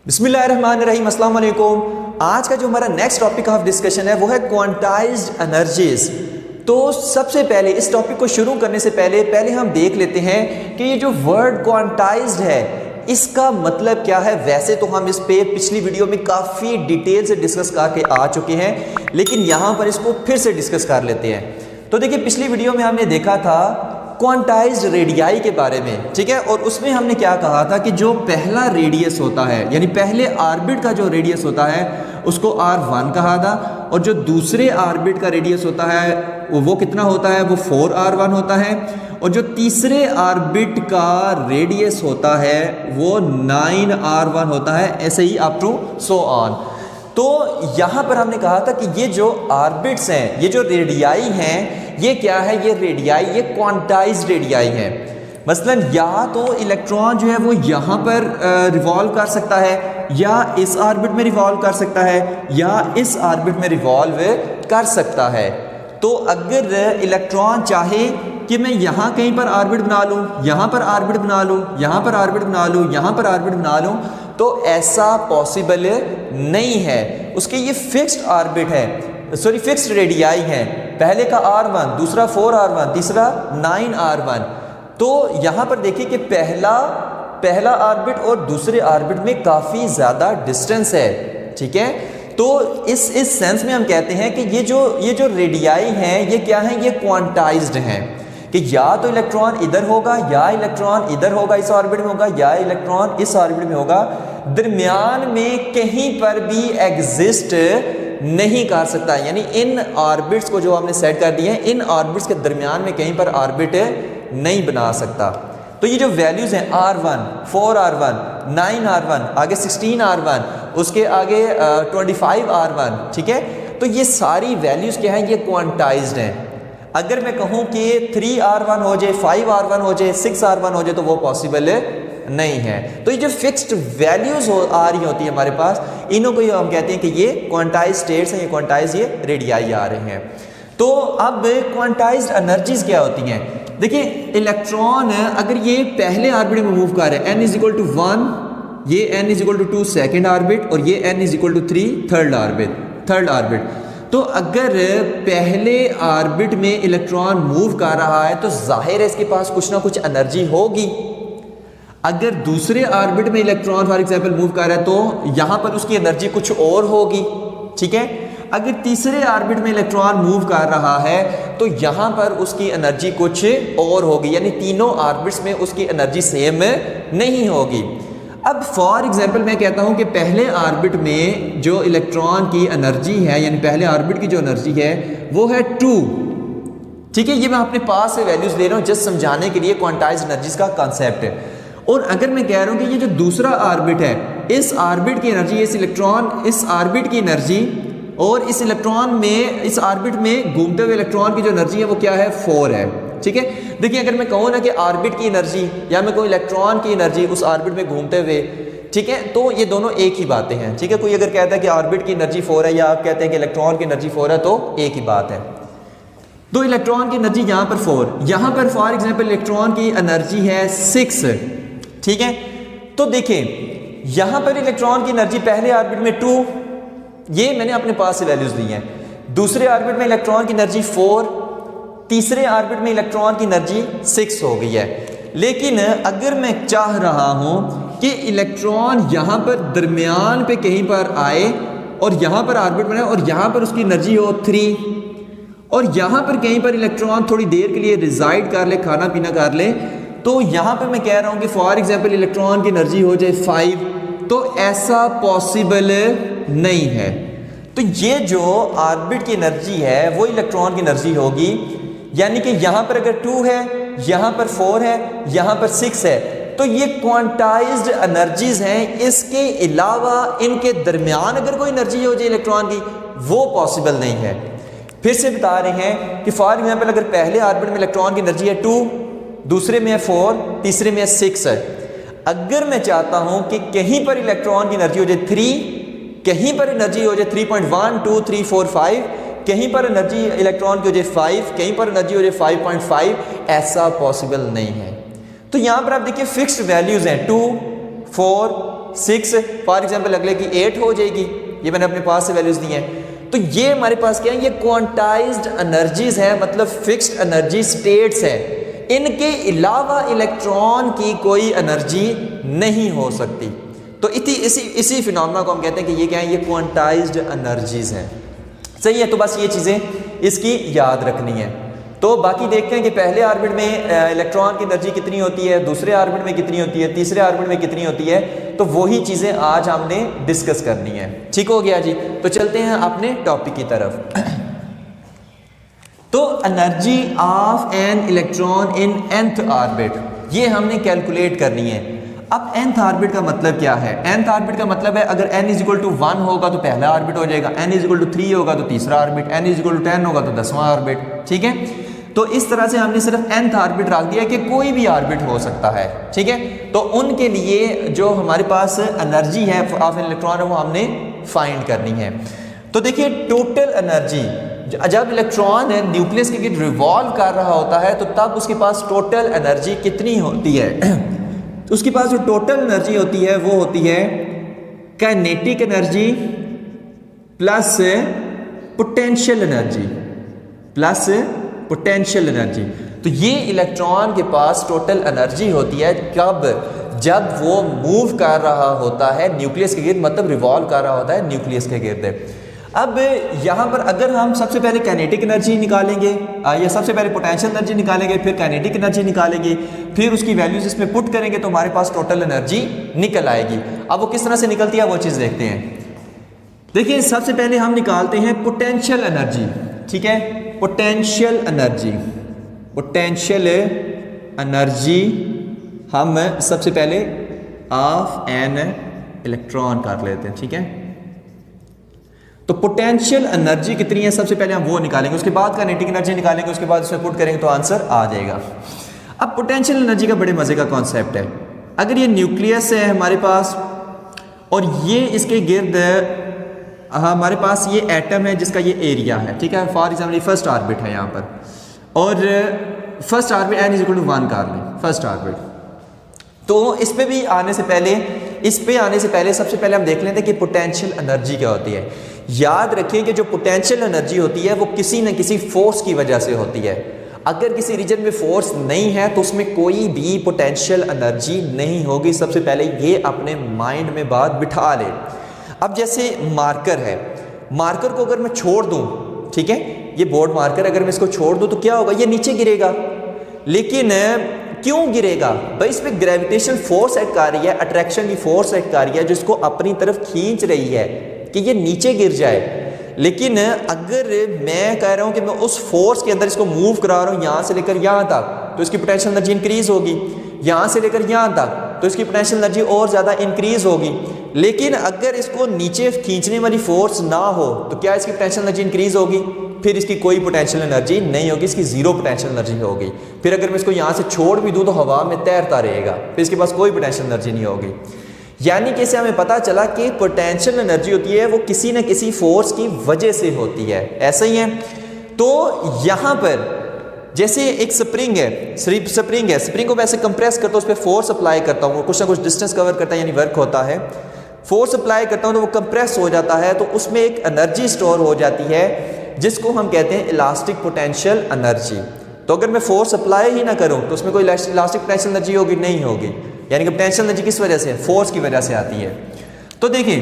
बिस्मिल्लाहिर्रहमानिर्रहीम, अस्सलाम वालेकुम। आज का जो हमारा नेक्स्ट टॉपिक ऑफ डिस्कशन है वो है क्वांटाइज्ड एनर्जीज। तो सबसे पहले इस टॉपिक को शुरू करने से पहले हम देख लेते हैं कि ये जो वर्ड क्वांटाइज्ड है इसका मतलब क्या है। वैसे तो हम इस पे पिछली वीडियो में काफ़ी डिटेल से डिस्कस करके आ चुके हैं, लेकिन यहाँ पर इसको फिर से डिस्कस कर लेते हैं। तो देखिए, पिछली वीडियो में हमने देखा था क्वांटाइज्ड रेडियाई के बारे में, ठीक है। और उसमें हमने क्या कहा था कि जो पहला रेडियस होता है, यानी पहले ऑर्बिट का जो रेडियस होता है उसको R1 कहा था, और जो दूसरे ऑर्बिट का रेडियस होता है वो कितना होता है, वो 4R1 होता है, और जो तीसरे ऑर्बिट का रेडियस होता है वो 9R1 होता है, ऐसे ही अप टू सो ऑन। तो यहाँ पर हमने कहा था कि ये जो ऑर्बिट्स हैं, ये जो रेडियाई हैं, ये क्या है, ये रेडियाई, ये क्वांटाइज्ड रेडियाई है। मसलन या तो इलेक्ट्रॉन जो है वो यहाँ पर रिवॉल्व कर सकता है, या इस ऑर्बिट में रिवॉल्व कर सकता है, या इस ऑर्बिट में रिवॉल्व कर सकता है। तो अगर इलेक्ट्रॉन चाहे कि मैं यहाँ कहीं पर ऑर्बिट बना लूँ, यहाँ पर ऑर्बिट बना लूँ, यहाँ पर ऑर्बिट बना लूँ, यहाँ पर ऑर्बिट बना लूँ, तो ऐसा पॉसिबल नहीं है। उसके ये फिक्स्ड ऑर्बिट है, सॉरी फिक्स्ड रेडियाई है। पहले का R1, दूसरा 4R1, तीसरा 9R1। तो यहाँ पर देखिए कि पहला ऑर्बिट और दूसरे ऑर्बिट में काफ़ी ज़्यादा डिस्टेंस है, ठीक है। तो इस सेंस में हम कहते हैं कि ये जो रेडियाई हैं ये क्या हैं, ये क्वांटाइज्ड हैं, कि या तो इलेक्ट्रॉन इधर होगा, या इलेक्ट्रॉन इधर होगा, इस ऑर्बिट में होगा, या इलेक्ट्रॉन इस ऑर्बिट में होगा, दरमियान में कहीं पर भी एग्जिस्ट नहीं कर सकता। यानी इन ऑर्बिट्स को जो हमने सेट कर दिए हैं, इन ऑर्बिट्स के दरमियान में कहीं पर ऑर्बिट नहीं बना सकता। तो ये जो वैल्यूज़ हैं R1, 4R1, 9R1, आगे 16R1, उसके आगे 25R1, ठीक है। तो ये सारी वैल्यूज़ क्या हैं, ये क्वांटाइज्ड हैं। अगर मैं कहूँ कि 3R1 हो जाए, 5R1 हो जाए, 6R1 हो जाए, तो वो पॉसिबल नहीं है। तो ये जो फिक्स्ड वैल्यूज़ आ रही होती है हमारे पास, इन्हों को हम कहते हैं कि ये क्वांटाइज्ड स्टेट्स हैं, ये क्वांटाइज्ड ये रेडियाई आ रहे हैं। तो अब क्वांटाइज्ड एनर्जीज क्या होती हैं। देखिए, इलेक्ट्रॉन अगर ये पहले ऑर्बिट में मूव कर रहे हैं, n=1, ये n=2 सेकेंड ऑर्बिट, और ये n=3 थर्ड ऑर्बिट। तो अगर पहले ऑर्बिट में इलेक्ट्रॉन मूव कर रहा है तो जाहिर है इसके पास कुछ ना कुछ एनर्जी होगी। अगर दूसरे ऑर्बिट में इलेक्ट्रॉन फॉर एग्जांपल मूव कर रहा है तो यहाँ पर उसकी एनर्जी कुछ और होगी, ठीक है। अगर तीसरे ऑर्बिट में इलेक्ट्रॉन मूव कर रहा है तो यहाँ पर उसकी एनर्जी कुछ और होगी, यानी तीनों ऑर्बिट्स में उसकी एनर्जी सेम नहीं होगी। अब फॉर एग्जांपल मैं कहता हूँ कि पहले ऑर्बिट में जो इलेक्ट्रॉन की एनर्जी है, यानी पहले ऑर्बिट की जो एनर्जी है वो है 2, ठीक है। ये मैं अपने पास से वैल्यूज ले रहा हूँ जस्ट समझाने के लिए क्वांटाइज्ड एनर्जीज का कॉन्सेप्ट है। और अगर मैं कह रहा हूँ कि ये जो दूसरा ऑर्बिट है, इस ऑर्बिट की एनर्जी, इस इलेक्ट्रॉन इस ऑर्बिट की एनर्जी, और इस इलेक्ट्रॉन में, इस ऑर्बिट में घूमते हुए इलेक्ट्रॉन की जो एनर्जी है वो क्या है, 4 है, ठीक है। देखिए, अगर मैं कहूँ ना कि ऑर्बिट की एनर्जी या मैं कहूँ इलेक्ट्रॉन की एनर्जी उस ऑर्बिट में घूमते हुए, ठीक है, तो ये दोनों एक ही बातें हैं, ठीक है। कोई अगर कहता है कि ऑर्बिट की एनर्जी 4 है, या आप कहते हैं कि इलेक्ट्रॉन की एनर्जी 4 है, तो एक ही बात है। तो इलेक्ट्रॉन की एनर्जी यहाँ पर 4, यहाँ पर फॉर एग्जाम्पल इलेक्ट्रॉन की एनर्जी है 6, ठीक है। तो देखिए, यहाँ पर इलेक्ट्रॉन की एनर्जी पहले ऑर्बिट में 2, ये मैंने अपने पास से वैल्यूज दी हैं। दूसरे ऑर्बिट में इलेक्ट्रॉन की एनर्जी 4, तीसरे ऑर्बिट में इलेक्ट्रॉन की एनर्जी 6 हो गई है। लेकिन अगर मैं चाह रहा हूं कि इलेक्ट्रॉन यहाँ पर दरमियान पे कहीं पर आए और यहाँ पर ऑर्बिट बनाए और यहाँ पर उसकी एनर्जी हो 3, और यहाँ पर कहीं पर इलेक्ट्रॉन थोड़ी देर के लिए रिजाइड कर ले, खाना पीना कर ले, तो यहाँ पर मैं कह रहा हूँ कि फॉर एग्जाम्पल इलेक्ट्रॉन की एनर्जी हो जाए 5, तो ऐसा पॉसिबल नहीं है। तो ये जो ऑर्बिट की एनर्जी है वो इलेक्ट्रॉन की एनर्जी होगी, यानी कि यहाँ पर अगर 2 है, यहाँ पर 4 है, यहाँ पर 6 है, तो ये क्वांटाइज्ड एनर्जीज हैं। इसके अलावा इनके दरमियान अगर कोई एनर्जी हो जाए इलेक्ट्रॉन की, वो पॉसिबल नहीं है। फिर से बता रहे हैं कि फॉर एग्जाम्पल अगर पहले ऑर्बिट में इलेक्ट्रॉन की एनर्जी है 2, दूसरे में है 4, तीसरे में है 6 है। अगर मैं चाहता हूं कि कहीं पर इलेक्ट्रॉन की एनर्जी हो जाए 3, कहीं पर एनर्जी हो जाए 3.1, 2, 3, 4, 5, कहीं पर एनर्जी इलेक्ट्रॉन की हो जाए 5, कहीं पर एनर्जी हो जाए 5.5, ऐसा पॉसिबल नहीं है। तो यहां पर आप देखिए फिक्स्ड वैल्यूज हैं 2, 4, 6, फॉर एग्जाम्पल अगले की 8 हो जाएगी। ये मैंने अपने पास से वैल्यूज दी हैं। तो ये हमारे पास क्या है, ये क्वांटाइज्ड एनर्जीज है, मतलब फिक्स्ड एनर्जी स्टेट्स है। इनके अलावा इलेक्ट्रॉन की कोई एनर्जी नहीं हो सकती। तो इसी फिनोमेना को हम कहते हैं कि ये क्या है, ये क्वांटाइज्ड एनर्जीज हैं। सही है, तो बस ये चीज़ें इसकी याद रखनी है। तो बाकी देखते हैं कि पहले ऑर्बिट में इलेक्ट्रॉन की एनर्जी कितनी होती है, दूसरे ऑर्बिट में कितनी होती है, तीसरे ऑर्बिट में कितनी होती है। तो वही चीज़ें आज हमने डिस्कस करनी है। ठीक हो गया जी। तो चलते हैं अपने टॉपिक की तरफ। तो energy of an electron in nth orbit, ये हमने कैलकुलेट करनी है। अब nth ऑर्बिट का मतलब क्या है? nth ऑर्बिट का मतलब है अगर n = 1 होगा तो पहला ऑर्बिट हो जाएगा, n = 3 होगा तो तीसरा ऑर्बिट, n = 10 होगा तो 10वां ऑर्बिट। ठीक है, तो इस तरह से हमने सिर्फ nth ऑर्बिट रख दिया कि कोई भी ऑर्बिट हो सकता है। ठीक है, तो उनके लिए जो हमारे पास एनर्जी है ऑफ एन इलेक्ट्रॉन है वो हमने फाइंड करनी है। तो देखिए टोटल एनर्जी, जब इलेक्ट्रॉन न्यूक्लियस के गिर्द रिवॉल्व कर रहा होता है तो तब उसके पास टोटल एनर्जी कितनी होती है? तो उसके पास जो टोटल एनर्जी होती है वो होती है kinetic energy plus potential energy, plus potential energy. तो ये इलेक्ट्रॉन के पास टोटल एनर्जी होती है कब? जब वो मूव कर रहा होता है न्यूक्लियस के गिर्द, मतलब रिवॉल्व कर रहा होता है न्यूक्लियस के गिर्द। अब यहाँ पर अगर हम सबसे पहले काइनेटिक एनर्जी निकालेंगे या सबसे पहले पोटेंशियल एनर्जी निकालेंगे, फिर काइनेटिक एनर्जी निकालेंगे, फिर उसकी वैल्यूज इसमें पुट करेंगे तो हमारे पास टोटल एनर्जी निकल आएगी। अब वो किस तरह से निकलती है वो चीज़ देखते हैं। देखिए सबसे पहले हम निकालते हैं पोटेंशियल एनर्जी। ठीक है, पोटेंशियल एनर्जी, पोटेंशियल एनर्जी हम सबसे पहले ऑफ एन इलेक्ट्रॉन कर लेते हैं। ठीक है, तो पोटेंशियल एनर्जी कितनी है सबसे पहले हम वो निकालेंगे, उसके बाद काइनेटिक एनर्जी निकालेंगे, उसके बाद उसमें पुट करेंगे तो आंसर आ जाएगा। अब पोटेंशियल एनर्जी का बड़े मजे का कॉन्सेप्ट है। अगर ये न्यूक्लियस है हमारे पास और ये इसके गिर्द हमारे पास ये एटम है जिसका ये एरिया है। ठीक है, फॉर एग्जाम्पल फर्स्ट ऑर्बिट है यहाँ पर, और फर्स्ट ऑर्बिट n = 1 कर लें, फर्स्ट ऑर्बिट। तो इस पे भी आने से पहले सबसे पहले हम देख लेते हैं कि पोटेंशियल एनर्जी क्या होती है। याद रखिए कि जो पोटेंशियल एनर्जी होती है वो किसी न किसी फोर्स की वजह से होती है। अगर किसी रीजन में फोर्स नहीं है तो उसमें कोई भी पोटेंशियल एनर्जी नहीं होगी। सबसे पहले ये अपने माइंड में बात बिठा ले। अब जैसे मार्कर है, मार्कर को अगर मैं छोड़ दूं, ठीक है, ये बोर्ड मार्कर अगर मैं इसको छोड़ दूं तो क्या होगा, ये नीचे गिरेगा। लेकिन क्यों गिरेगा भाई? इस पर ग्रेविटेशन फोर्स एक्ट कर रही है, अट्रैक्शन की फोर्स एक्ट कर रही है जो इसको अपनी तरफ खींच रही है कि ये नीचे गिर जाए। लेकिन अगर मैं कह रहा हूं कि मैं उस फोर्स के अंदर इसको मूव करा रहा हूं यहां से लेकर यहां तक, तो इसकी पोटेंशियल एनर्जी इंक्रीज होगी। यहां से लेकर यहां तक तो इसकी पोटेंशियल एनर्जी और ज़्यादा इंक्रीज होगी। लेकिन अगर इसको नीचे खींचने वाली फोर्स ना हो तो क्या इसकी पोटेंशियल एनर्जी इंक्रीज होगी? फिर इसकी कोई पोटेंशियल एनर्जी नहीं होगी, इसकी जीरो पोटेंशियल एनर्जी होगी। फिर अगर मैं इसको यहाँ से छोड़ भी दूँ तो हवा में तैरता रहेगा, फिर इसके पास कोई पोटेंशियल एनर्जी नहीं होगी। यानी कि इससे हमें पता चला कि पोटेंशियल एनर्जी होती है वो किसी न किसी फोर्स की वजह से होती है। ऐसा ही है। तो यहाँ पर जैसे एक स्प्रिंग है, स्प्रिंग को वैसे कंप्रेस करता हूँ, उस पर फोर्स अप्लाई करता हूँ, कुछ ना कुछ डिस्टेंस कवर करता है यानी वर्क होता है। फोर्स अप्लाई करता हूँ तो वो कंप्रेस हो जाता है, तो उसमें एक एनर्जी स्टोर हो जाती है जिसको हम कहते हैं इलास्टिक पोटेंशियल एनर्जी। तो अगर मैं फोर्स अप्लाई ही ना करूँ तो उसमें कोई इलास्टिक पोटेंशियल एनर्जी होगी? नहीं होगी। यानी कि पोटेंशियल एनर्जी किस वजह से? फोर्स की वजह से आती है। तो देखिए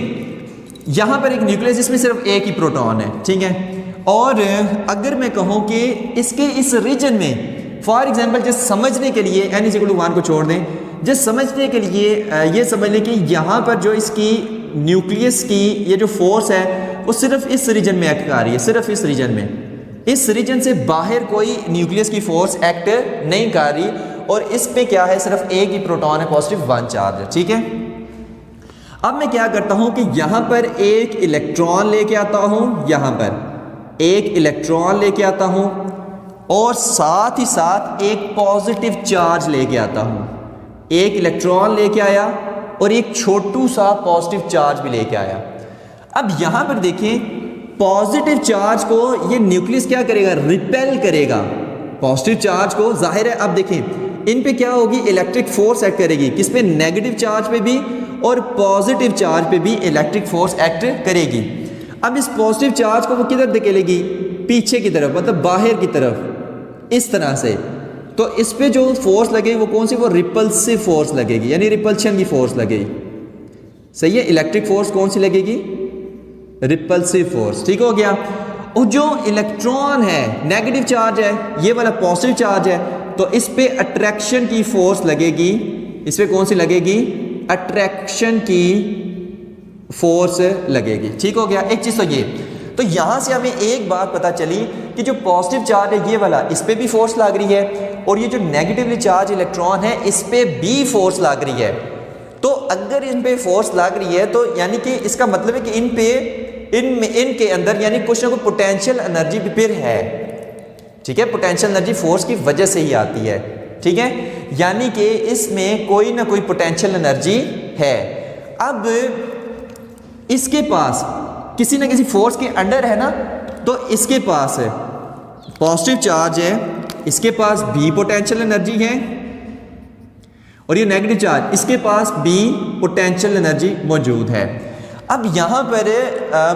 यहाँ पर एक न्यूक्लियस जिसमें सिर्फ एक ही प्रोटॉन है, ठीक है, और अगर मैं कहूँ कि इसके इस रीजन में फॉर एग्जाम्पल जस्ट समझने के लिए n = 1 को छोड़ दें, जस्ट समझने के लिए ये समझ लें कि यहाँ पर जो इसकी न्यूक्लियस की ये जो फोर्स है वो सिर्फ इस रीजन में एक्ट कर रही है, सिर्फ इस रीजन में। इस रीजन से बाहर कोई न्यूक्लियस की फोर्स एक्ट नहीं कर रही, और इस पे क्या है, सिर्फ एक ही प्रोटॉन है, +1 चार्ज, ठीक है। अब मैं क्या करता हूं कि यहां पर एक इलेक्ट्रॉन लेके आता हूं, यहां पर एक इलेक्ट्रॉन लेके आता हूं और साथ ही साथ एक पॉजिटिव चार्ज लेके आता हूं। एक इलेक्ट्रॉन लेके आया और एक छोटू सा पॉजिटिव चार्ज भी लेके आया। अब यहां पर देखिए पॉजिटिव चार्ज को ये न्यूक्लियस क्या करेगा, रिपेल करेगा पॉजिटिव चार्ज को। जाहिर है अब देखें इन पे क्या होगी, इलेक्ट्रिक फोर्स एक्ट करेगी, किस पे, नेगेटिव चार्ज पे भी और पॉजिटिव चार्ज पे भी इलेक्ट्रिक फोर्स एक्ट करेगी। अब इस पॉजिटिव चार्ज को वो किधर धकेलेगी, पीछे की तरफ, मतलब बाहर की तरफ, इस तरह से। तो इस पे जो फोर्स लगेगी वो कौन सी, वो रिपल्सिव फोर्स लगेगी, यानी रिपल्शन की फोर्स लगेगी। सही है, इलेक्ट्रिक फोर्स कौन सी लगेगी, रिपल्सिव फोर्स। ठीक हो गया। और जो इलेक्ट्रॉन है, नेगेटिव चार्ज है, ये वाला पॉजिटिव चार्ज है, तो इस पे अट्रैक्शन की फोर्स लगेगी। इस पे कौन सी लगेगी, अट्रैक्शन की फोर्स लगेगी। ठीक हो गया। एक चीज तो ये, तो यहां से हमें एक बात पता चली कि जो पॉजिटिव चार्ज है ये वाला, इस पे भी फोर्स लग रही है, और ये जो नेगेटिवली चार्ज इलेक्ट्रॉन है इस पे भी फोर्स लग रही है। तो अगर इन पे फोर्स लग रही है तो यानी कि इसका मतलब है कि इनके अंदर यानी कुछ ना कुछ पोटेंशियल एनर्जी भी फिर है। ठीक है, पोटेंशियल एनर्जी फोर्स की वजह से ही आती है। ठीक है, यानी कि इसमें कोई ना कोई पोटेंशियल एनर्जी है। अब इसके पास किसी ना किसी फोर्स के अंडर है ना, तो इसके पास पॉजिटिव चार्ज है, इसके पास भी पोटेंशियल एनर्जी है, और ये नेगेटिव चार्ज, इसके पास भी पोटेंशियल एनर्जी मौजूद है। अब यहाँ पर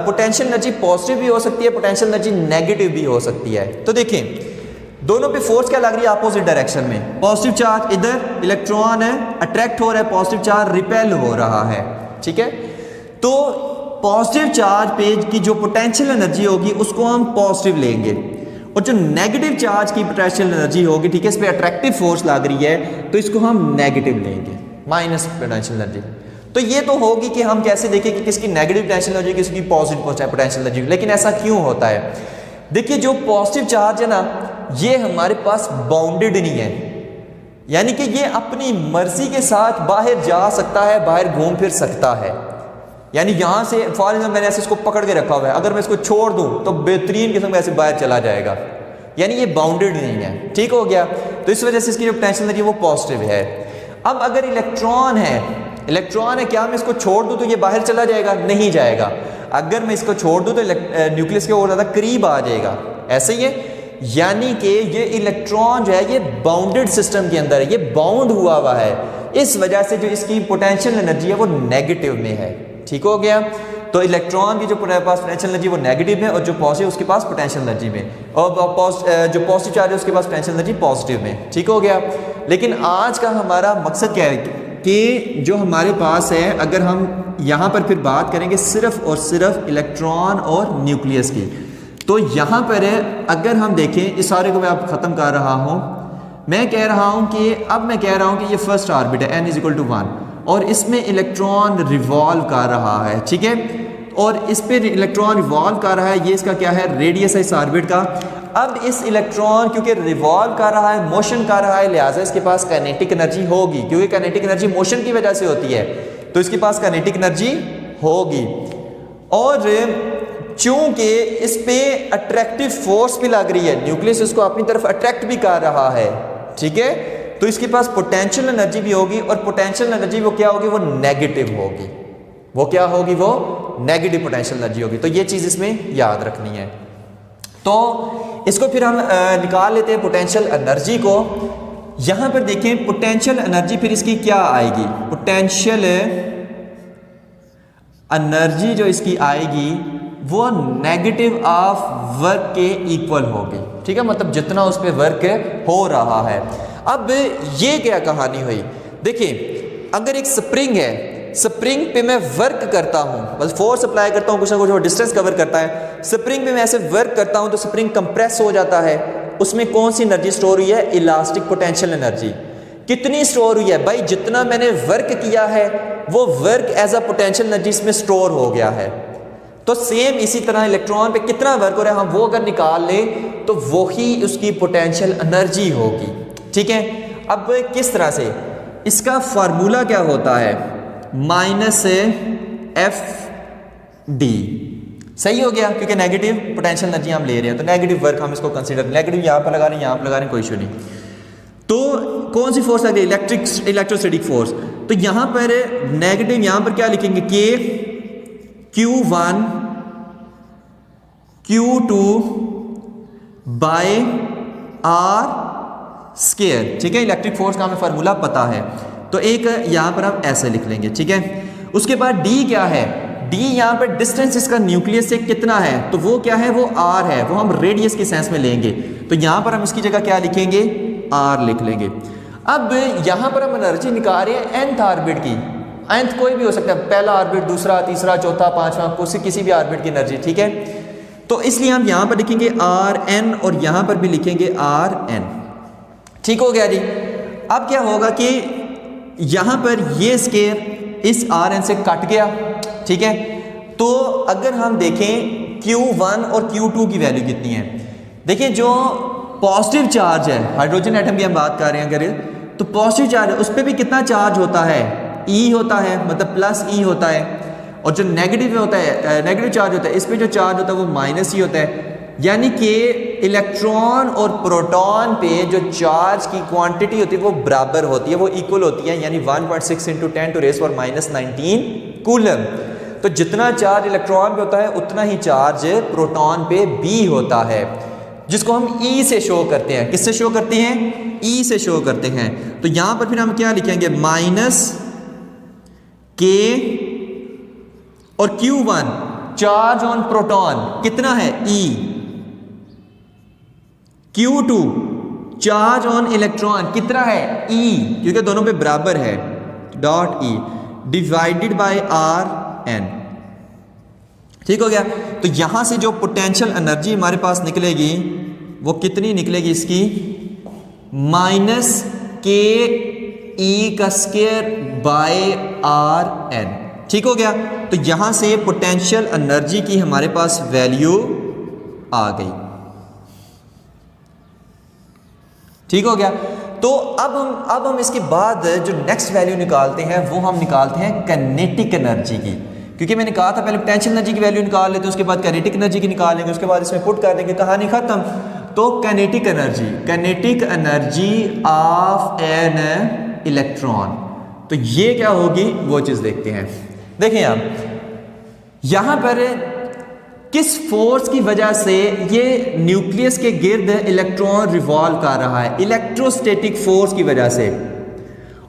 पोटेंशियल एनर्जी पॉजिटिव भी हो सकती है, पोटेंशियल एनर्जी नेगेटिव भी हो सकती है। तो देखें दोनों पे फोर्स क्या लग रही है, अपोजिट डायरेक्शन में। पॉजिटिव चार्ज इधर, इलेक्ट्रॉन है अट्रैक्ट हो रहा है, पॉजिटिव चार्ज रिपेल हो रहा है। ठीक है, तो पॉजिटिव चार्ज पे की जो पोटेंशियल एनर्जी होगी उसको हम पॉजिटिव लेंगे, और जो नेगेटिव चार्ज की पोटेंशियल एनर्जी होगी, ठीक है, इस पे अट्रैक्टिव फोर्स लग रही है, तो इसको हम नेगेटिव लेंगे, माइनस पोटेंशियल एनर्जी। तो ये तो होगी कि हम कैसे देखें कि किसकी नेगेटिव पोटेंशियल एनर्जी, किसकी पॉजिटिव पोटेंशियल एनर्जी। लेकिन ऐसा क्यों होता है, देखिए जो पॉजिटिव चार्ज है ना, ये हमारे पास बाउंडेड नहीं है, यानी कि ये अपनी मर्जी के साथ बाहर जा सकता है, बाहर घूम फिर सकता है। यानी यहां से फॉर एग्जाम्पल मैंने ऐसे इसको पकड़ के रखा हुआ है, अगर मैं इसको छोड़ दूं तो बेहतरीन किस्म का ऐसे बाहर चला जाएगा, यानी ये बाउंडेड नहीं है। ठीक हो गया, तो इस वजह से इसकी जो पोटेंशियल एनर्जी वो पॉजिटिव है। अब अगर इलेक्ट्रॉन है, क्या मैं इसको छोड़ दूं तो ये बाहर चला जाएगा, नहीं जाएगा। अगर मैं इसको छोड़ दूं तो न्यूक्लियस के और ज्यादा करीब आ जाएगा, ऐसे ही है। यानी कि ये इलेक्ट्रॉन जो है ये बाउंडेड सिस्टम के अंदर है, ये बाउंड हुआ है, इस वजह से जो इसकी पोटेंशियल एनर्जी है वो नेगेटिव में है। ठीक हो गया, तो इलेक्ट्रॉन की जो पास पोटेंशियल एनर्जी वो नेगेटिव है, और जो पॉजिटिव उसके पास पोटेंशियल एनर्जी में, और जो पॉजिटिव चार्ज है उसके पास पोटेंशियल एनर्जी पॉजिटिव में। ठीक हो गया। लेकिन आज का हमारा मकसद क्या है कि जो हमारे पास है, अगर हम यहाँ पर फिर बात करेंगे सिर्फ और सिर्फ इलेक्ट्रॉन और न्यूक्लियस की, तो यहाँ पर है अगर हम देखें, इस सारे को मैं अब ख़त्म कर रहा हूँ, मैं कह रहा हूँ कि अब मैं कह रहा हूँ कि ये फर्स्ट ऑर्बिट है n=1, और इसमें इलेक्ट्रॉन रिवॉल्व कर रहा है। ठीक है, और इस पे इलेक्ट्रॉन रिवॉल्व कर रहा है, ये इसका क्या है, रेडियस है इस ऑर्बिट का। अब इस इलेक्ट्रॉन क्योंकि रिवॉल्व कर रहा है, मोशन कर रहा है, लिहाजा इसके पास काइनेटिक एनर्जी होगी, क्योंकि काइनेटिक एनर्जी मोशन की वजह से होती है, तो इसके पास काइनेटिक एनर्जी होगी। और चूंकि इस पे अट्रैक्टिव फोर्स भी लग रही है, न्यूक्लियस इसको अपनी तरफ अट्रैक्ट भी कर रहा है। ठीक है, तो इसके पास पोटेंशियल एनर्जी भी होगी, और पोटेंशियल एनर्जी वो क्या होगी, वो नेगेटिव होगी। वो क्या होगी, वो नेगेटिव पोटेंशियल एनर्जी होगी। तो ये चीज इसमें याद रखनी है। तो इसको फिर हम निकाल लेते हैं पोटेंशियल एनर्जी को। यहां पर देखें पोटेंशियल एनर्जी फिर इसकी क्या आएगी, पोटेंशियल एनर्जी जो इसकी आएगी वो नेगेटिव ऑफ वर्क के इक्वल होगी। ठीक है, मतलब जितना उस पर वर्क हो रहा है। अब ये क्या कहानी हुई, देखिए अगर एक स्प्रिंग है, स्प्रिंग पे मैं वर्क करता हूं, बस फोर्स अप्लाई करता हूं, कुछ ना कुछ वो डिस्टेंस कवर करता है, स्प्रिंग पे मैं ऐसे वर्क करता हूं तो स्प्रिंग कंप्रेस हो जाता है। उसमें कौन सी एनर्जी स्टोर हुई है, इलास्टिक पोटेंशियल एनर्जी। कितनी स्टोर हुई है भाई, जितना मैंने वर्क किया है वो work as a potential energy इसमें स्टोर हो गया है। तो सेम इसी तरह इलेक्ट्रॉन पे कितना वर्क हो रहा है, हम वो अगर निकाल लें तो वही उसकी पोटेंशियल एनर्जी होगी। ठीक है, अब किस तरह से, इसका फार्मूला क्या होता है, -FD। सही हो गया, क्योंकि नेगेटिव पोटेंशियल एनर्जी हम ले रहे हैं, तो नेगेटिव वर्क हम इसको कंसीडर, नेगेटिव यहाँ पर लगा रहे हैं, यहाँ पर लगा रहे हैं, कोई इशू नहीं। तो कौन सी फोर्स लग रही है, इलेक्ट्रोस्टैटिक फोर्स। तो यहाँ पर नेगेटिव, यहाँ पर क्या लिखेंगे, K Q1 Q2 bye R²। ठीक है, इलेक्ट्रिक फोर्स का हमें फार्मूला पता है, तो एक यहाँ पर हम ऐसे लिख लेंगे। ठीक है, उसके बाद डी क्या है, डी यहाँ पर डिस्टेंस इसका न्यूक्लियस से कितना है, तो वो क्या है, वो आर है, वो हम रेडियस के सेंस में लेंगे। तो यहाँ पर हम इसकी जगह क्या लिखेंगे, आर लिख लेंगे। अब यहाँ पर हम एनर्जी निकाल रहे हैं nth ऑर्बिट की, nth कोई भी हो सकता है, पहला ऑर्बिट, दूसरा, तीसरा, चौथा, पांचवा, किसी भी ऑर्बिट की एनर्जी, ठीक है। तो इसलिए हम यहाँ पर लिखेंगे आर एन और यहाँ पर भी लिखेंगे आर एन, ठीक हो गया जी। अब क्या होगा कि यहाँ पर ये स्केयर इस आर एन से कट गया, ठीक है। तो अगर हम देखें Q1 और Q2 की वैल्यू कितनी है, देखिए जो पॉजिटिव चार्ज है, हाइड्रोजन एटम की हम बात कर रहे हैं अगर, तो पॉजिटिव चार्ज है उस पर भी कितना चार्ज होता है, E होता है, मतलब प्लस E होता है। और जो नेगेटिव होता है, नेगेटिव चार्ज होता है, इस पे जो चार्ज होता है वो माइनस ही होता है। यानी कि इलेक्ट्रॉन और प्रोटॉन पे जो चार्ज की क्वांटिटी होती है वो बराबर होती है, वो इक्वल होती है, यानी 1.6 × 10⁻⁻19 कूलम। तो जितना चार्ज इलेक्ट्रॉन पे होता है उतना ही चार्ज प्रोटॉन पे भी होता है, जिसको हम E से शो करते हैं। किससे शो करते हैं, E से शो करते हैं। तो यहां पर फिर हम क्या लिखेंगे, -K और Q1 चार्ज ऑन प्रोटॉन कितना है, E। Q2 charge on electron कितना है, E, क्योंकि दोनों पे बराबर है, dot E divided by R n, ठीक हो गया। तो यहां से जो पोटेंशियल एनर्जी हमारे पास निकलेगी वो कितनी निकलेगी, इसकी -KE² बाय आर एन, ठीक हो गया। तो यहां से पोटेंशियल एनर्जी की हमारे पास वैल्यू आ गई, ठीक हो गया। तो अब हम इसके बाद जो नेक्स्ट वैल्यू निकालते हैं वो हम निकालते हैं काइनेटिक एनर्जी की, क्योंकि मैंने कहा था पहले पोटेंशियल एनर्जी की वैल्यू निकाल लेते हैं, उसके बाद काइनेटिक एनर्जी की निकाल लेंगे, उसके बाद इसमें पुट कर देंगे, कहानी खत्म। तो kinetic energy of an electron, तो ये क्या होगी वो चीज देखते हैं। देखें आप यहां पर किस फोर्स की वजह से ये न्यूक्लियस के गिर्द इलेक्ट्रॉन रिवॉल्व कर रहा है, इलेक्ट्रोस्टैटिक फोर्स की वजह से।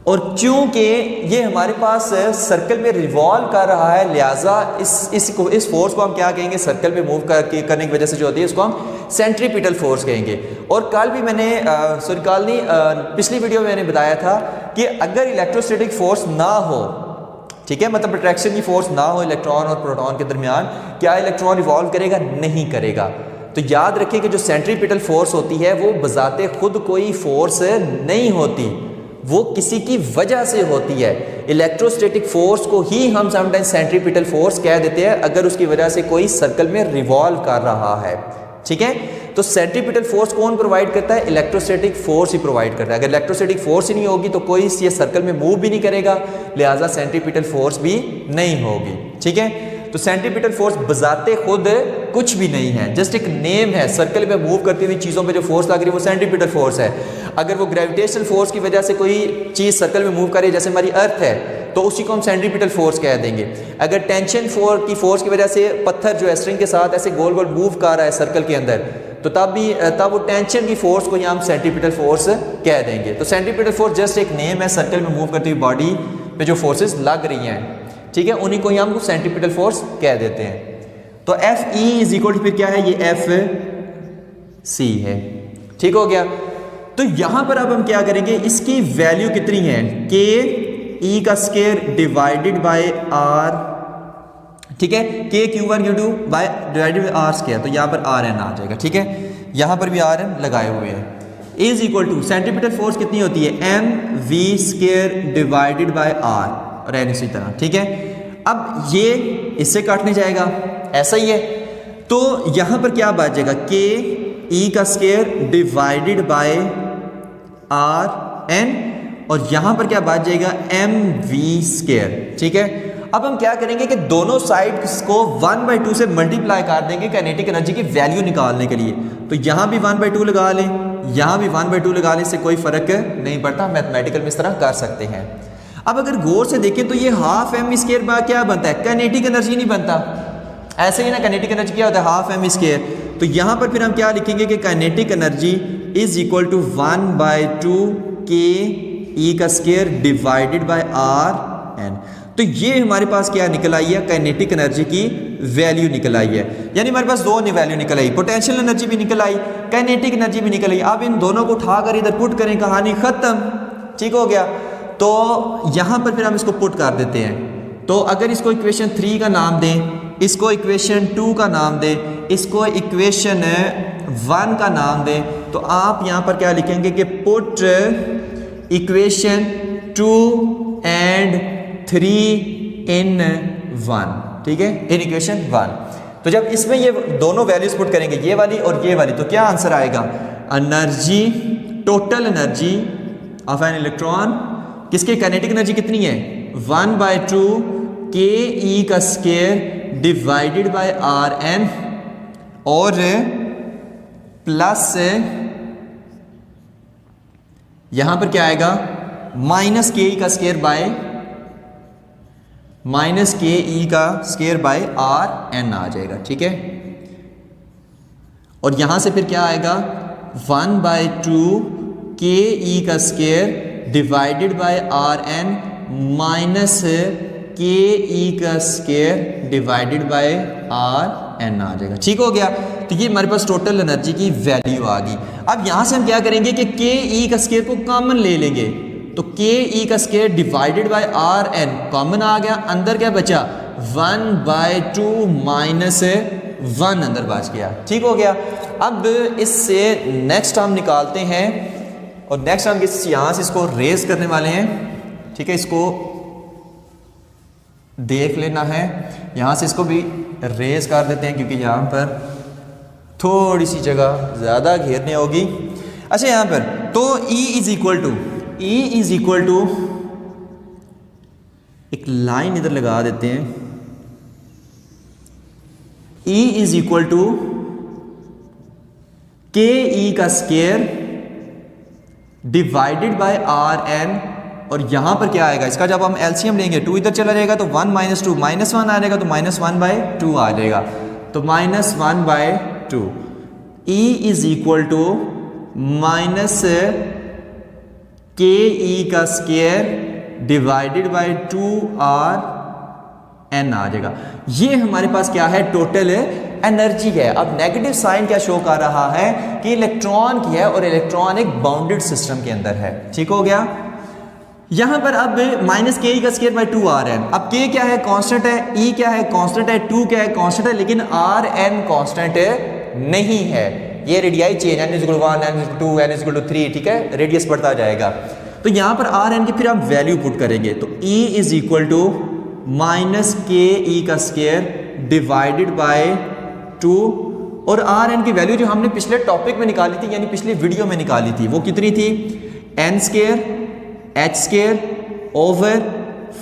और चूंकि ये हमारे पास सर्कल में रिवॉल्व कर रहा है, लिहाजा इस फोर्स को हम क्या कहेंगे, सर्कल में मूव करने की वजह से जो होती है उसको हम सेंट्रीपिटल फोर्स कहेंगे। और कल भी मैंने पिछली वीडियो में मैंने बताया था कि अगर इलेक्ट्रोस्टैटिक फोर्स ना हो, ठीक है, मतलब अट्रैक्शन की फोर्स ना हो इलेक्ट्रॉन और प्रोटॉन के दरमियान, क्या इलेक्ट्रॉन रिवॉल्व करेगा, नहीं करेगा। तो याद रखिए कि जो सेंट्रीपिटल फोर्स होती है वो बजाते खुद कोई फोर्स नहीं होती, वो किसी की वजह से होती है। इलेक्ट्रोस्टैटिक फोर्स को ही हम समटाइम्स सेंट्रीपिटल फोर्स कह देते हैं अगर उसकी वजह से कोई सर्कल में रिवॉल्व कर रहा है, ठीक है। तो सेंट्रीपिटल फोर्स कौन प्रोवाइड करता है, इलेक्ट्रोस्टैटिक फोर्स ही प्रोवाइड करता है। अगर इलेक्ट्रोस्टैटिक फोर्स ही नहीं होगी तो कोई ये सर्कल में मूव भी नहीं करेगा, लिहाजा सेंट्रीपिटल फोर्स भी नहीं होगी, ठीक है। तो सेंट्रीपिटल फोर्स बजाते खुद कुछ भी नहीं है, जस्ट एक नेम है। सर्कल में मूव करती हुई चीज़ों पे जो फोर्स लग रही है वो सेंट्रीपिटल फोर्स है। अगर वो ग्रेविटेशनल फोर्स की वजह से कोई चीज़ सर्कल में मूव कर रही है, जैसे हमारी अर्थ है, तो उसी को हम सेंट्रीपिटल फोर्स कह देंगे। अगर टेंशन फोर्स की वजह से पत्थर जो है स्ट्रिंग के साथ ऐसे गोल गोल मूव कर रहा है सर्कल के अंदर, तो तब वो टेंशन की फोर्स को हम सेंट्रीपिटल फोर्स कह देंगे। तो सेंट्रीपिटल फोर्स जस्ट एक नेम है, सर्कल में मूव करती हुई बॉडी पे जो फोर्सेस लग रही हैं, ठीक है, उन्हीं को हम सेंट्रीपिटल फोर्स कह देते हैं। तो Fe इज इक्वल टू फिर क्या है, ये Fc है, ठीक हो गया। तो यहां पर अब हम क्या करेंगे, इसकी वैल्यू कितनी है, KE² डिवाइडेड बाय R, ठीक है, KQ1 Q2 by divided by R², तो यहाँ पर Rn आ जाएगा, ठीक है। यहाँ पर भी Rn लगाए हुए हैं, is equal to centripetal force कितनी होती है, mv² डिवाइडेड बाय R, और एन इसी तरह, ठीक है। अब ये इससे काटने जाएगा, ऐसा ही है, तो यहां पर क्या बच जाएगा, KE² डिवाइडेड बाय Rn, और यहां पर क्या बच जाएगा, mv², ठीक है। अब हम क्या करेंगे कि दोनों साइड्स को 1/2 से मल्टीप्लाई कर देंगे काइनेटिक एनर्जी की वैल्यू निकालने के लिए। तो यहां भी 1/2 लगा लें, यहां भी 1/2 लगा लें, इससे कोई फर्क नहीं पड़ता, मैथमेटिकल में इस तरह कर सकते हैं। अब अगर गौर से देखें तो ये ½ क्या बनता है, काइनेटिक एनर्जी नहीं बनता, ऐसे ही ना। काइनेटिक एनर्जी क्या होता है, ½ तो यहां पर फिर हम क्या लिखेंगे कि kinetic energy is equal to 1/2 KE² divided by Rn। तो ये हमारे पास क्या निकल आई है, काइनेटिक एनर्जी की वैल्यू निकल आई है। यानी हमारे पास दो वैल्यू निकल आई, पोटेंशियल एनर्जी भी निकल आई, काइनेटिक एनर्जी भी निकल आई। अब इन दोनों को उठाकर इधर पुट करें, कहानी खत्म, ठीक हो गया। तो यहाँ पर फिर हम इसको पुट कर देते हैं। तो अगर इसको इक्वेशन 3 का नाम दें, इसको इक्वेशन 2 का नाम दें, इसको इक्वेशन 1 का नाम दें, तो आप यहाँ पर क्या लिखेंगे कि पुट इक्वेशन 2 एंड 3 इन 1, ठीक है, इन इक्वेशन 1। तो जब इसमें ये दोनों वैल्यूज पुट करेंगे, ये वाली और ये वाली, तो क्या आंसर आएगा, energy, total energy of an electron, किसके काइनेटिक एनर्जी कितनी है, 1/2 ke का स्क्वायर डिवाइडेड बाय Rn, और प्लस यहां पर क्या आएगा, माइनस ke का स्क्वायर बाय Rn आ जाएगा, ठीक है। और यहां से फिर क्या आएगा, 1/2 ke का square divided by Rn minus ke का स्क्वायर डिवाइडेड बाय Rn आ जाएगा, ठीक हो गया। तो ये हमारे पास टोटल एनर्जी की वैल्यू आ गई। अब यहां से हम क्या करेंगे कि ke का स्क्वायर को कॉमन ले लेंगे, तो ke का square divided by Rn common आ गया, अंदर क्या बचा, 1/2 माइनस 1 अंदर बच गया, ठीक हो गया। अब इससे नेक्स्ट हम निकालते हैं, और नेक्स्ट हम यहाँ से इसको रेज करने वाले हैं, ठीक है, इसको देख लेना है। यहाँ से इसको भी रेज कर देते हैं, क्योंकि यहाँ पर थोड़ी सी जगह ज़्यादा घेरनी होगी। अच्छा, यहाँ पर तो E इज इक्वल टू एक लाइन इधर लगा देते हैं, E is equal to ke का स्क्वायर डिवाइडेड बाय Rn, और यहां पर क्या आएगा, इसका जब हम एलसीएम लेंगे 2 इधर चला जाएगा, तो 1 - 2 -1 आ जाएगा, तो -1/2 आ जाएगा, तो -1/2। E is equal to minus ke का स्क्वायर डिवाइडेड बाय 2Rn आ जाएगा। ये हमारे पास क्या है, टोटल एनर्जी है। अब नेगेटिव साइन क्या शो कर रहा है कि इलेक्ट्रॉन की है, और इलेक्ट्रॉन एक बाउंडेड सिस्टम के अंदर है, ठीक हो गया। यहां पर अब माइनस ke का स्क्वायर बाय 2Rn, अब k क्या है, कांस्टेंट है, E क्या है, कांस्टेंट है, 2 क्या है, कांस्टेंट है, लेकिन Rn कांस्टेंट नहीं है। ये radii change, n = 1, n = 2, n = 3, ठीक है, रेडियस बढ़ता जाएगा। तो यहां पर Rn की फिर आप वैल्यू पुट करेंगे, तो E is equal to minus ke का स्क्वायर डिवाइडेड बाय 2, और Rn की वैल्यू जो हमने पिछले टॉपिक में निकाली थी, यानी पिछली वीडियो में निकाली थी, वो कितनी थी, n² h² ओवर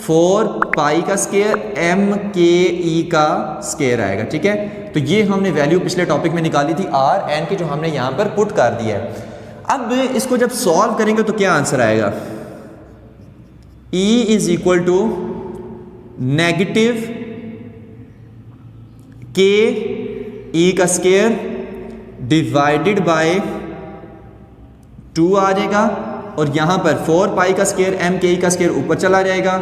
4 पाई का स्क्वायर mke का स्क्वायर आएगा, ठीक है। तो ये हमने वैल्यू पिछले टॉपिक में निकाली थी Rn की, जो हमने यहां पर पुट कर दिया है। अब इसको जब सॉल्व करेंगे तो क्या आंसर आएगा, E is equal to negative ke का स्क्वायर डिवाइडेड बाय 2 आ जाएगा, और यहां पर 4 पाई का स्क्वायर mke का स्क्वायर ऊपर चला जाएगा,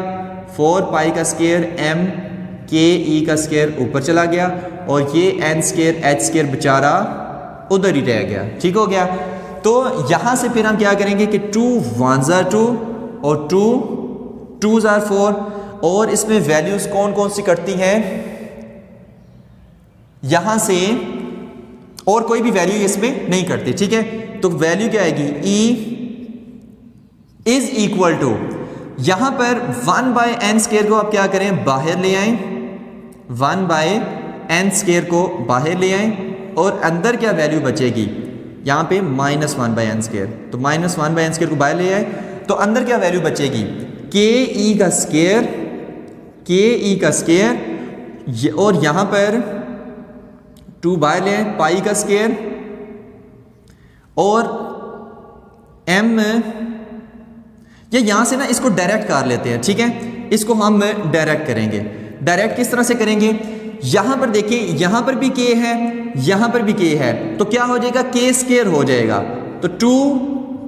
4 पाई का स्क्वायर mke का स्क्वायर ऊपर चला गया, और ये n² h² बेचारा उधर ही रह गया, ठीक हो गया। तो यहां से फिर हम क्या करेंगे कि 2 1s are 2 और 2 2s are 4, और इसमें वैल्यूज कौन कौन सी कटती हैं, यहां से और कोई भी वैल्यू इसमें नहीं करती, ठीक है। तो वैल्यू क्या आएगी, E इज इक्वल टू, यहां पर 1/n² को आप क्या करें, बाहर ले आए, 1/n² को बाहर ले आए, और अंदर क्या वैल्यू बचेगी, यहां पे -1/n², तो -1/n² को बाहर ले आए, तो अंदर क्या वैल्यू बचेगी, ke का स्क्वायर, और यहां पर 2 बाहर ले आए, पाई का स्क्वायर, और m, ये यहां से ना इसको डायरेक्ट कर लेते हैं, ठीक है, इसको हम डायरेक्ट करेंगे। डायरेक्ट किस तरह से करेंगे, यहां पर देखिए, यहां पर भी k है, यहां पर भी k है, तो क्या हो जाएगा, k² हो जाएगा, तो 2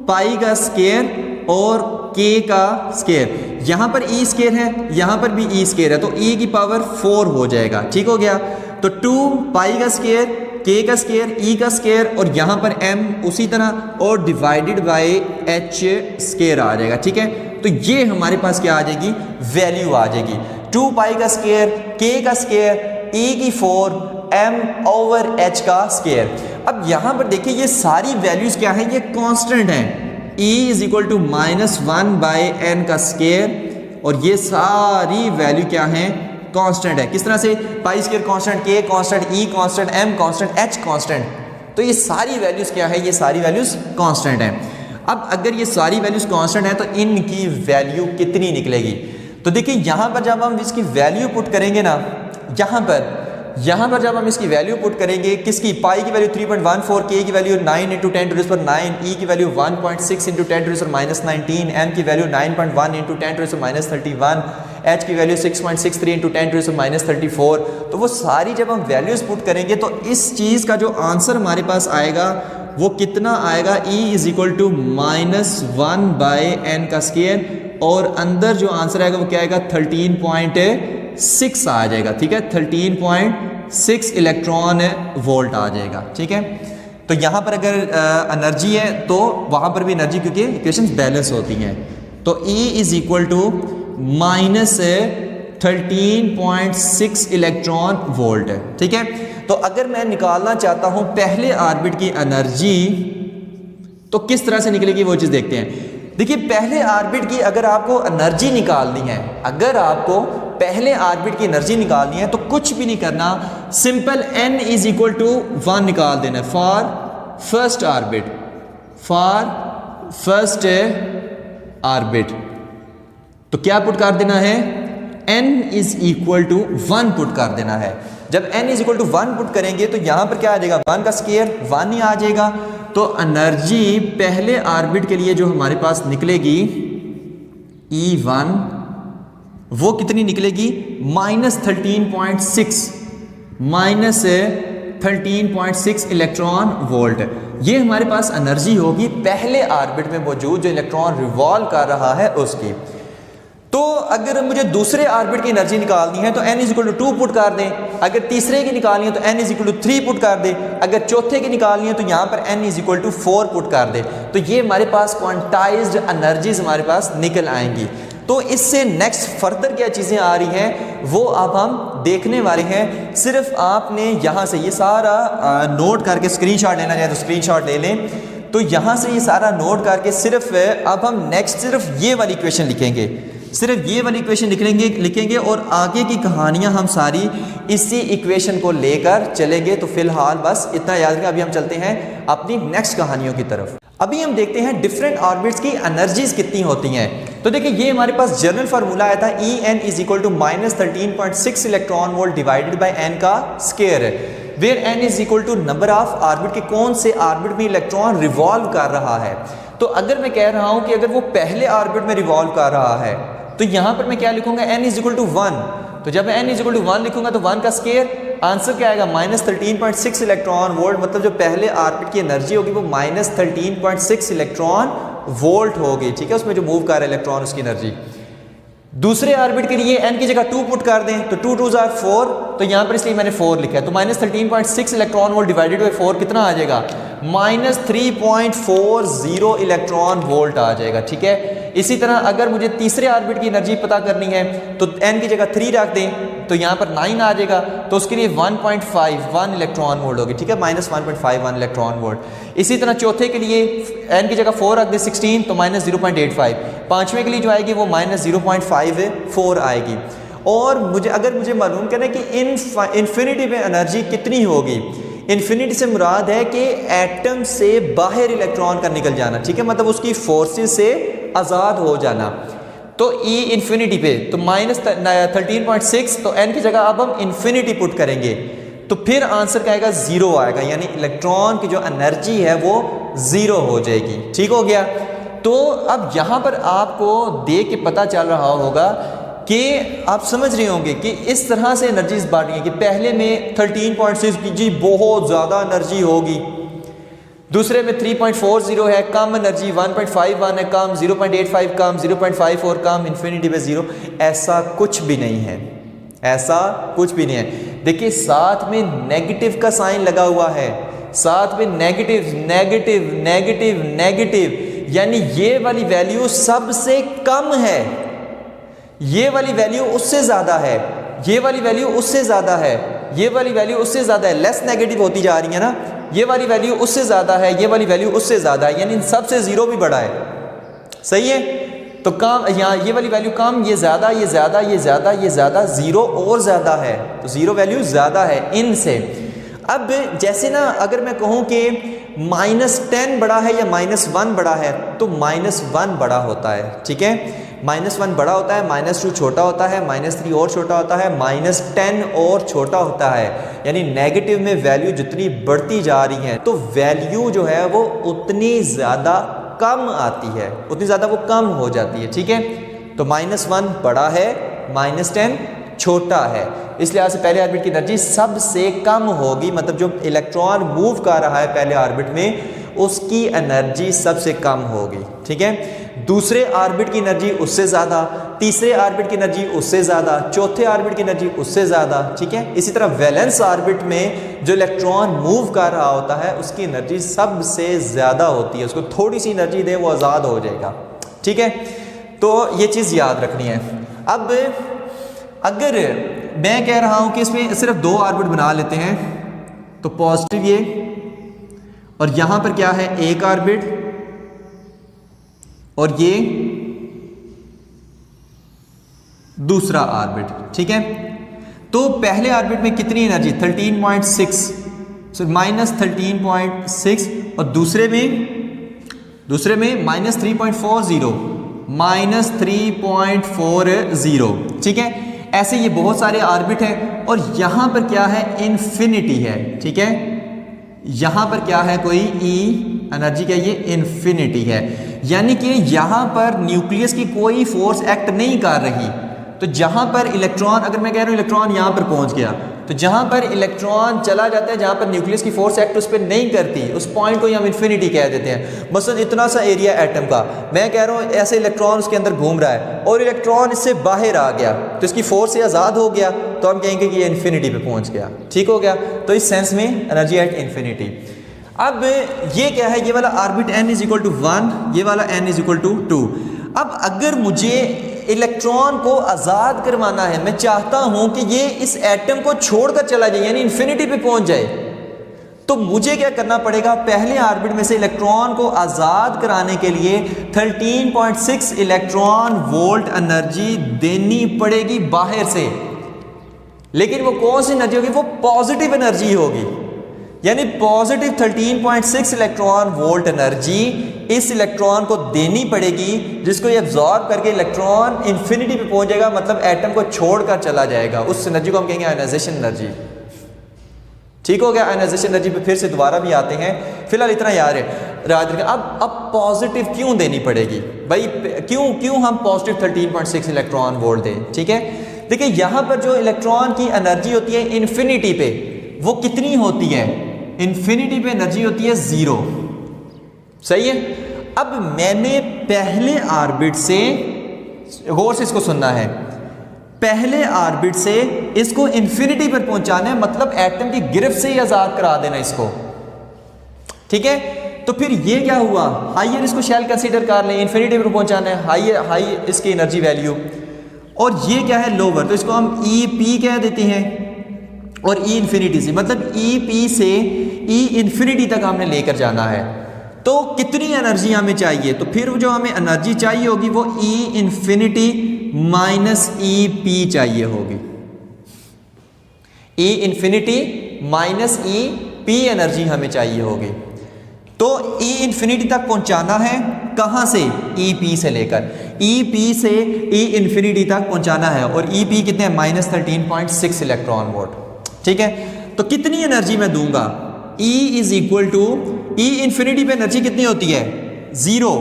पाई का स्क्वायर और k का स्केयर, यहाँ पर e स्केयर है, यहाँ पर भी e स्केयर है, तो e की पावर 4 हो जाएगा। ठीक हो गया। तो 2 पाई का स्केयर, k का स्केयर, e का स्केयर और यहाँ पर m उसी तरह और डिवाइडेड बाय h स्केयर आ जाएगा। ठीक है, तो ये हमारे पास क्या आ जाएगी, वैल्यू आ जाएगी। 2 पाई का स्केयर, k का स्केयर, e की 4, m ओवर h का स्केयर। अब यहाँ पर देखिए ये सारी वैल्यूज क्या है, ये कांस्टेंट हैं। e is equal to -1 by n का स्केयर और ये सारी वैल्यू क्या है, कांस्टेंट है। किस तरह से, pi square constant, k constant, e constant, m constant, h constant. तो ये सारी वैल्यूज क्या है, ये सारी वैल्यूज कांस्टेंट हैं। अब अगर ये सारी वैल्यूज कांस्टेंट है तो इनकी वैल्यू कितनी निकलेगी। तो देखिए यहाँ पर जब हम इसकी वैल्यू पुट करेंगे ना, यहाँ पर जब हम इसकी वैल्यू पुट करेंगे, किसकी, पाई की वैल्यू 3.14, के की वैल्यू 9 × 10⁻⁹, ई की वैल्यू 1.6 × 10⁻⁻19, एम की वैल्यू 9.1 × 10⁻31, एच की वैल्यू 6.63 × 10⁻34, तो वो सारी जब हम वैल्यूज पुट करेंगे तो इस चीज़ का जो आंसर हमारे पास आएगा वो कितना आएगा, e is equal to -1 by n का स्केयर और अंदर जो आंसर आएगा वो क्या आएगा, 13.6 आ जाएगा। ठीक है, 13.6 इलेक्ट्रॉन वोल्ट आ जाएगा। ठीक है, तो यहाँ पर अगर एनर्जी है तो वहाँ पर भी एनर्जी, क्योंकि इक्वेशंस बैलेंस होती हैं, तो E is equal to -13.6 electron volt है। ठीक है, तो अगर मैं निकालना चाहता हूँ पहले ऑर्बिट की एनर्जी तो किस तरह से निकलेगी वो चीज़ देखते हैं। देखिए पहले ऑर्बिट की अगर आपको एनर्जी निकालनी है, अगर आपको पहले ऑर्बिट की एनर्जी निकालनी है तो कुछ भी नहीं करना, simple n is equal to 1 निकाल देना फॉर फर्स्ट ऑर्बिट, तो क्या पुट कर देना है, n is equal to 1 put कर देना है। जब n is equal to 1 put करेंगे तो यहाँ पर क्या आ जाएगा, 1 का स्केयर 1 ही आ जाएगा। तो एनर्जी पहले ऑर्बिट के लिए जो हमारे पास निकलेगी E1 वो कितनी निकलेगी, -13.6 इलेक्ट्रॉन वोल्ट। ये हमारे पास एनर्जी होगी पहले ऑर्बिट में मौजूद जो इलेक्ट्रॉन रिवॉल्व कर रहा है उसकी। तो अगर मुझे दूसरे ऑर्बिट की एनर्जी निकालनी है तो n is equal to 2 put कर दें, अगर तीसरे की निकालनी है तो n is equal to 3 put कर दें, अगर चौथे की निकालनी है तो यहाँ पर n is equal to 4 put कर दें। तो ये हमारे पास क्वांटाइज्ड एनर्जीज हमारे पास निकल आएंगी। तो इससे नेक्स्ट फर्दर क्या चीज़ें आ रही हैं वो अब हम देखने वाले हैं। सिर्फ आपने यहाँ से ये सारा नोट करके स्क्रीनशॉट लेना चाहे तो स्क्रीनशॉट ले लें। तो यहाँ से ये सारा नोट करके सिर्फ अब हम नेक्स्ट सिर्फ ये वाली इक्वेशन लिखेंगे, सिर्फ ये वाली इक्वेशन लिखेंगे और आगे की कहानियां हम सारी इसी इक्वेशन को लेकर चलेंगे। तो फिलहाल बस इतना याद रखें। अभी हम चलते हैं अपनी नेक्स्ट कहानियों की तरफ। अभी हम देखते हैं डिफरेंट ऑर्बिट्स की एनर्जीज कितनी होती हैं। तो देखिए ये हमारे पास जनरल फार्मूला आया था, En is equal to -13.6 electron volt divided by n का square, where n is equal to number of orbit के कौन से ऑर्बिट में इलेक्ट्रॉन रिवॉल्व कर रहा है। तो अगर मैं कह रहा हूं कि अगर वो पहले ऑर्बिट में रिवॉल्व कर रहा है तो यहां पर मैं क्या लिखूंगा, n इज इक्वल टू 1। तो जब मैं n इज इक्वल टू 1 लिखूंगा तो 1 का स्केयर, आंसर क्या आएगा, -13.6 इलेक्ट्रॉन वोल्ट। मतलब जो पहले ऑर्बिट की एनर्जी होगी वो -13.6 इलेक्ट्रॉन वोल्ट होगी। ठीक है, उसमें जो मूव कर रहा है इलेक्ट्रॉन उसकी एनर्जी। दूसरे ऑर्बिट के लिए n की जगह 2 पुट कर दें तो 2 2s are 4, तो यहां पर इसलिए मैंने 4 लिखा है। तो -13.6 इलेक्ट्रॉन वोल्ट डिवाइडेड बाय 4 कितना आ जाएगा, -3.40 इलेक्ट्रॉन वोल्ट आ जाएगा। ठीक है, इसी तरह अगर मुझे तीसरे ऑर्बिट की एनर्जी पता करनी है तो n की जगह 3 रख दें तो यहाँ पर 9 आ जाएगा, तो उसके लिए 1.51 इलेक्ट्रॉन वोल्ट होगी। ठीक है, -1.51 इलेक्ट्रॉन वोल्ट। इसी तरह चौथे के लिए n की जगह 4 रख दें 16 तो -0.85। पाँचवें के लिए जो आएगी वो -0.54 आएगी। और अगर मुझे मालूम करना है कि इन्फिनिटी में एनर्जी कितनी होगी, इन्फिनिटी से मुराद है कि एटम से बाहर इलेक्ट्रॉन का निकल जाना। ठीक है, मतलब उसकी फोर्सेस से आज़ाद हो जाना। तो E इन्फिनिटी पे तो -13.6, तो n की जगह अब हम इन्फिनिटी पुट करेंगे तो फिर आंसर क्या आएगा, 0 आएगा, यानी इलेक्ट्रॉन की जो एनर्जी है वो 0 हो जाएगी। ठीक हो गया। तो अब यहाँ पर आपको देख के पता चल रहा होगा कि आप समझ रहे होंगे कि इस तरह से एनर्जीज बांटी है कि पहले में 13.6 की जी बहुत ज़्यादा एनर्जी होगी, दूसरे में 3.40 है कम एनर्जी, 1.51 है कम, 0.85 कम, 0.54 कम, इन्फिनिटी पे 0। ऐसा कुछ भी नहीं है, ऐसा कुछ भी नहीं है। देखिए साथ में नेगेटिव का साइन लगा हुआ है, साथ में नेगेटिव नेगेटिव नेगेटिव नेगेटिव, यानी ये वाली वैल्यू सबसे कम है, ये वाली वैल्यू उससे ज्यादा है, ये वाली वैल्यू उससे ज्यादा है, ये वाली वैल्यू उससे ज्यादा है, लेस नेगेटिव होती जा रही है ना, ये वाली वैल्यू उससे ज्यादा है, ये वाली वैल्यू उससे ज्यादा है, यानी इन सबसे जीरो भी बड़ा है। सही है, तो कम यहाँ ये वाली वैल्यू कम, ये ज्यादा, ये ज्यादा, ये ज्यादा, ये ज्यादा, जीरो और ज्यादा है, तो जीरो वैल्यू ज्यादा है इनसे। अब जैसे ना अगर मैं कहूँ कि -10 बड़ा है या -1 बड़ा है, तो -1 बड़ा होता है, ठीक है, -1 बड़ा होता है, -2 छोटा होता है, -3 और छोटा होता है, -10 और छोटा होता है, यानी नेगेटिव में वैल्यू जितनी बढ़ती जा रही है तो वैल्यू जो है वो उतनी ज़्यादा कम आती है, उतनी ज़्यादा वो कम हो जाती है, ठीक है। तो -1 बड़ा है, -10 छोटा है, इसलिए आज से पहले ऑर्बिट की एनर्जी सबसे कम होगी, मतलब जो इलेक्ट्रॉन मूव कर रहा है पहले ऑर्बिट में उसकी एनर्जी सबसे कम होगी, ठीक है। दूसरे ऑर्बिट की एनर्जी उससे ज़्यादा, तीसरे ऑर्बिट की एनर्जी उससे ज़्यादा, चौथे ऑर्बिट की एनर्जी उससे ज़्यादा, ठीक है। इसी तरह वैलेंस ऑर्बिट में जो इलेक्ट्रॉन मूव कर रहा होता है उसकी एनर्जी सबसे ज़्यादा होती है, उसको थोड़ी सी एनर्जी दे वो आज़ाद हो जाएगा, ठीक है। तो ये चीज़ याद रखनी है। अब अगर मैं कह रहा हूँ कि इसमें सिर्फ 2 ऑर्बिट बना लेते हैं, तो पॉजिटिव ये, और यहाँ पर क्या है एक ऑर्बिट, और ये दूसरा ऑर्बिट, ठीक है। तो पहले ऑर्बिट में कितनी एनर्जी 13.6, -13.6, और दूसरे में -3.40, ठीक है। ऐसे ये बहुत सारे ऑर्बिट हैं, और यहां पर क्या है इन्फिनिटी है, ठीक है। यहां पर क्या है कोई ई एनर्जी क्या, ये इन्फिनिटी है, यानी कि यहां पर न्यूक्लियस की कोई फोर्स एक्ट नहीं कर रही। तो जहां पर इलेक्ट्रॉन, अगर मैं कह रहा हूं इलेक्ट्रॉन यहां पर पहुंच गया, तो जहां पर इलेक्ट्रॉन चला जाता है, जहां पर न्यूक्लियस की फोर्स एक्ट उस पर नहीं करती, उस पॉइंट को हम इन्फिनिटी कह देते हैं। मसलन इतना सा एरिया एटम का, मैं कह रहा हूं ऐसे इलेक्ट्रॉन उसके अंदर घूम रहा है और इलेक्ट्रॉन इससे बाहर आ गया, तो इसकी फोर्स से आज़ाद हो गया, तो हम कहेंगे कि ये इन्फिनिटी पे पहुंच गया, ठीक हो गया। तो इस सेंस में एनर्जी एट इन्फिनिटी। अब ये क्या है, ये वाला ऑर्बिट n = 1, ये वाला n = 2। अब अगर मुझे इलेक्ट्रॉन को आज़ाद करवाना है, मैं चाहता हूं कि ये इस एटम को छोड़कर चला जाए, यानी इन्फिनिटी पे पहुंच जाए, तो मुझे क्या करना पड़ेगा, पहले ऑर्बिट में से इलेक्ट्रॉन को आज़ाद कराने के लिए 13.6 इलेक्ट्रॉन वोल्ट एनर्जी देनी पड़ेगी बाहर से। लेकिन वो कौन सी एनर्जी होगी, वो पॉजिटिव एनर्जी होगी, यानी पॉजिटिव 13.6 इलेक्ट्रॉन वोल्ट एनर्जी इस इलेक्ट्रॉन को देनी पड़ेगी, जिसको ये एब्जॉर्ब करके इलेक्ट्रॉन इन्फिनिटी पे पहुंच जाएगा, मतलब एटम को छोड़कर चला जाएगा। उस एनर्जी को हम कहेंगे आयनाइजेशन एनर्जी, ठीक हो गया। आयनाइजेशन एनर्जी पे फिर से दोबारा भी आते हैं, फिलहाल इतना याद रखें। अब पॉजिटिव क्यों देनी पड़ेगी भाई, क्यों हम पॉजिटिव 13.6 इलेक्ट्रॉन वोल्ट दें, ठीक है। देखिए यहाँ पर जो इलेक्ट्रॉन की एनर्जी होती है इन्फिनिटी पे, वो कितनी होती है, इन्फिनिटी पे एनर्जी होती है 0, सही है। अब मैंने पहले ऑर्बिट से, गौर से इसको सुनना है, पहले ऑर्बिट से इसको इन्फिनिटी पर पहुंचाना है, मतलब एटम की गिरफ्त से ही आजाद करा देना इसको, ठीक है। तो फिर ये क्या हुआ, हाइयर इसको शेल कंसीडर कर लें, इन्फिनिटी पर पहुंचाना है, हाई इसकी एनर्जी वैल्यू, और ये क्या है लोअर, तो इसको हम ई पी कह देते हैं, और ई इन्फिनिटी से, मतलब ई पी से ई इन्फिनिटी तक हमने लेकर जाना है। तो कितनी एनर्जी हमें चाहिए, तो फिर जो हमें एनर्जी चाहिए होगी वो E infinity minus E P चाहिए होगी, E infinity minus E P energy हमें चाहिए होगी। तो ई इन्फिनिटी तक पहुंचाना है, कहां से, ई पी से लेकर, ई पी से ई इन्फिनिटी तक पहुंचाना है, और ई पी कितने हैं, -13.6 इलेक्ट्रॉन वोल्ट, ठीक है। तो कितनी एनर्जी मैं दूंगा, E = ई इन्फिनिटी पे एनर्जी कितनी होती है 0,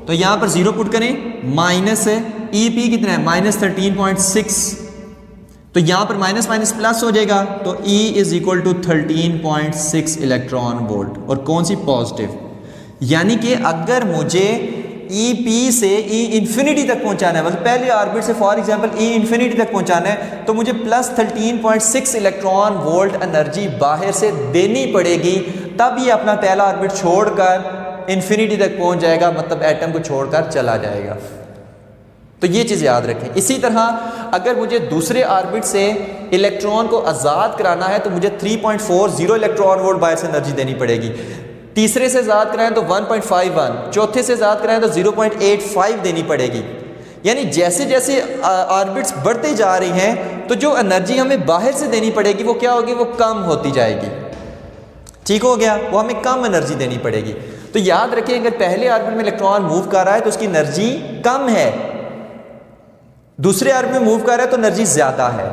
तो यहां पर 0 पुट करें, माइनस ई पी कितना है -13.6, तो यहां पर माइनस माइनस प्लस हो जाएगा, तो E is equal to 13.6 electron volt, और कौन सी पॉजिटिव। यानी कि अगर मुझे EP से E इंफिनिटी तक पहुंचाना है, मतलब पहले ऑर्बिट से फॉर एग्जांपल E इंफिनिटी तक पहुंचाना है, तो मुझे प्लस 13.6 इलेक्ट्रॉन वोल्ट एनर्जी बाहर से देनी पड़ेगी, तब ये अपना पहला ऑर्बिट छोड़कर इंफिनिटी तक पहुंच जाएगा, मतलब एटम को छोड़कर चला जाएगा। तो ये चीज़ याद रखें। इसी तरह अगर मुझे दूसरे ऑर्बिट से इलेक्ट्रॉन को आज़ाद कराना है तो मुझे 3.40 इलेक्ट्रॉन वोल्ट बाहर से एनर्जी देनी पड़ेगी, तीसरे से आज़ाद कराएं तो 1.51, चौथे से आज़ाद कराएं तो 0.85 देनी पड़ेगी। यानी जैसे जैसे ऑर्बिट्स बढ़ते जा रही हैं तो जो एनर्जी हमें बाहर से देनी पड़ेगी वो क्या होगी, वो कम होती जाएगी। ठीक हो गया, वो हमें कम एनर्जी देनी पड़ेगी। तो याद रखें अगर पहले ऑर्बिट में इलेक्ट्रॉन मूव कर रहा है तो उसकी एनर्जी कम है, दूसरे ऑर्बिट में मूव कर रहा है तो एनर्जी ज्यादा है,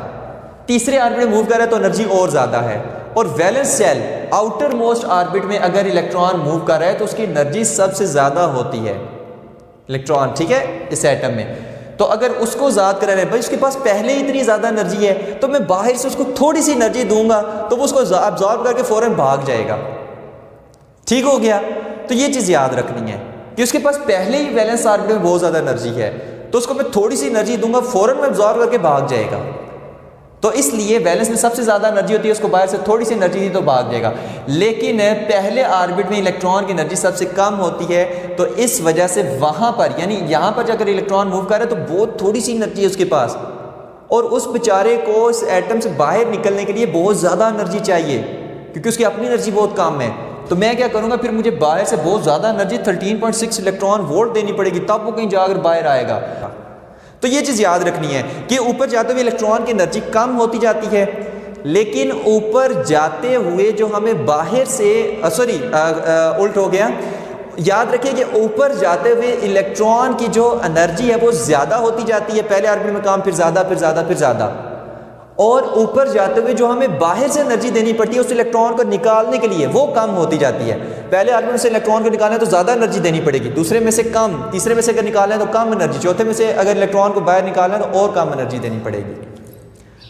तीसरे ऑर्बिट में मूव कर रहा है तो एनर्जी और ज्यादा है। और valence shell outermost orbit में अगर इलेक्ट्रॉन मूव कर रहा है तो उसकी एनर्जी सबसे ज्यादा होती है इलेक्ट्रॉन, ठीक है, इस एटम में। तो अगर उसको आजाद करा रहे भाई उसके पास पहले ही इतनी ज्यादा एनर्जी है, तो मैं बाहर से उसको थोड़ी सी एनर्जी दूंगा तो वो उसको अब्जॉर्ब करके फौरन भाग जाएगा। ठीक हो गया। तो ये चीज याद रखनी है कि उसके पास पहले ही वैलेंस ऑर्बिट में बहुत ज्यादा एनर्जी है, तो उसको मैं थोड़ी सी एनर्जी दूंगा फौरन में अब्जॉर्ब करके भाग जाएगा। तो इसलिए वैलेंस में सबसे ज्यादा एनर्जी होती है, उसको बाहर से थोड़ी सी एनर्जी दी तो भाग जाएगा। लेकिन पहले ऑर्बिट में इलेक्ट्रॉन की एनर्जी सबसे कम होती है, तो इस वजह से वहां पर यानी यहां पर जाकर इलेक्ट्रॉन मूव कर रहा है तो बहुत थोड़ी सी एनर्जी है उसके पास, और उस बेचारे को इस एटम से बाहर निकलने के लिए बहुत ज्यादा एनर्जी चाहिए क्योंकि उसकी अपनी एनर्जी बहुत कम है। तो मैं क्या करूंगा, फिर मुझे बाहर से बहुत ज्यादा एनर्जी 13.6 इलेक्ट्रॉन वोल्ट देनी पड़ेगी, तब वो कहीं जाकर बाहर आएगा। तो ये चीज याद रखनी है कि ऊपर जाते हुए इलेक्ट्रॉन की एनर्जी कम होती जाती है, लेकिन ऊपर जाते हुए जो हमें बाहर से उल्ट हो गया, याद रखिए कि ऊपर जाते हुए इलेक्ट्रॉन की जो एनर्जी है वो ज्यादा होती जाती है, पहले ऑर्बिट में काम, फिर ज्यादा, फिर ज्यादा, फिर ज्यादा। और ऊपर जाते हुए जो हमें बाहर से एनर्जी देनी पड़ती है उस इलेक्ट्रॉन को निकालने के लिए, वो कम होती जाती है। पहले ऑर्बिट से इलेक्ट्रॉन को निकालना है तो ज़्यादा एनर्जी देनी पड़ेगी, दूसरे में से कम, तीसरे में से अगर निकालना है तो कम एनर्जी, चौथे में से अगर इलेक्ट्रॉन को बाहर निकालना है तो और कम एनर्जी देनी पड़ेगी।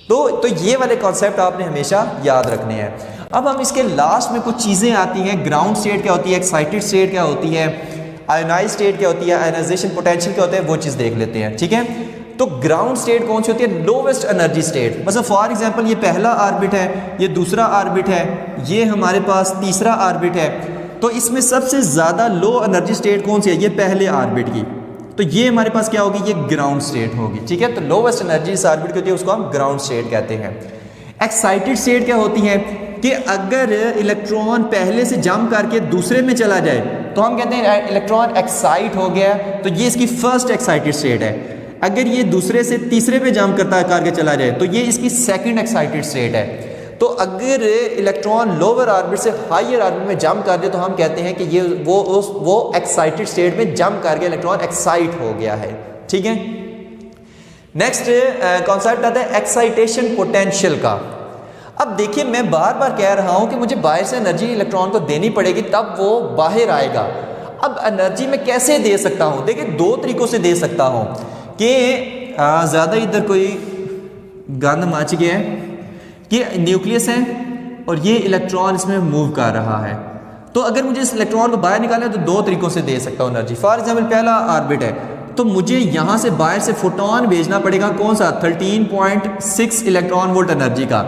तो ये वाले कॉन्सेप्ट आपने हमेशा याद रखने हैं। अब हम इसके लास्ट में कुछ चीज़ें आती हैं, ग्राउंड स्टेट क्या होती है, एक्साइटेड स्टेट क्या होती है, आयोनाइज स्टेट क्या होती है, आयोनाइजेशन पोटेंशियल क्या होता है, वो चीज़ देख लेते हैं। ठीक है, तो ग्राउंड स्टेट कौन सी होती है, लोवेस्ट एनर्जी स्टेट। मतलब फॉर एग्जांपल ये पहला ऑर्बिट है, ये दूसरा ऑर्बिट है, ये हमारे पास तीसरा ऑर्बिट है, तो इसमें सबसे ज़्यादा लो एनर्जी स्टेट कौन सी है, ये पहले ऑर्बिट की, तो ये हमारे पास क्या होगी, ये ग्राउंड स्टेट होगी। ठीक है, तो लोवेस्ट एनर्जी इस ऑर्बिट की होती है, उसको हम ग्राउंड स्टेट कहते हैं। एक्साइटेड स्टेट क्या होती है कि अगर इलेक्ट्रॉन पहले से जंप करके दूसरे में चला जाए तो हम कहते हैं इलेक्ट्रॉन एक्साइट हो गया, तो ये इसकी फर्स्ट एक्साइटेड स्टेट है। अगर ये दूसरे से तीसरे पे जंप करके चला जाए तो ये इसकी सेकंड एक्साइटेड स्टेट है। तो अगर इलेक्ट्रॉन लोअर ऑर्बिट से हायर ऑर्बिट में जंप कर दे तो हम कहते हैं कि ये वो एक्साइटेड स्टेट में जंप करके इलेक्ट्रॉन एक्साइट हो गया है। ठीक है, नेक्स्ट कॉन्सेप्ट आता है एक्साइटेशन पोटेंशियल का। अब देखिए मैं बार बार कह रहा हूं कि मुझे बाहर से एनर्जी इलेक्ट्रॉन को देनी पड़ेगी तब वो बाहर आएगा। अब एनर्जी मैं कैसे दे सकता हूं, देखिए दो तरीकों से दे सकता हूं कि ज़्यादा इधर कोई गंद मच गया है कि न्यूक्लियस है और ये इलेक्ट्रॉन इसमें मूव कर रहा है, तो अगर मुझे इस इलेक्ट्रॉन को बाहर निकालना है तो दो तरीकों से दे सकता हूँ एनर्जी। फॉर एग्जाम्पल पहला ऑर्बिट है तो मुझे यहाँ से बाहर से फोटोन भेजना पड़ेगा, कौन सा, 13.6 इलेक्ट्रॉन वोल्ट एनर्जी का,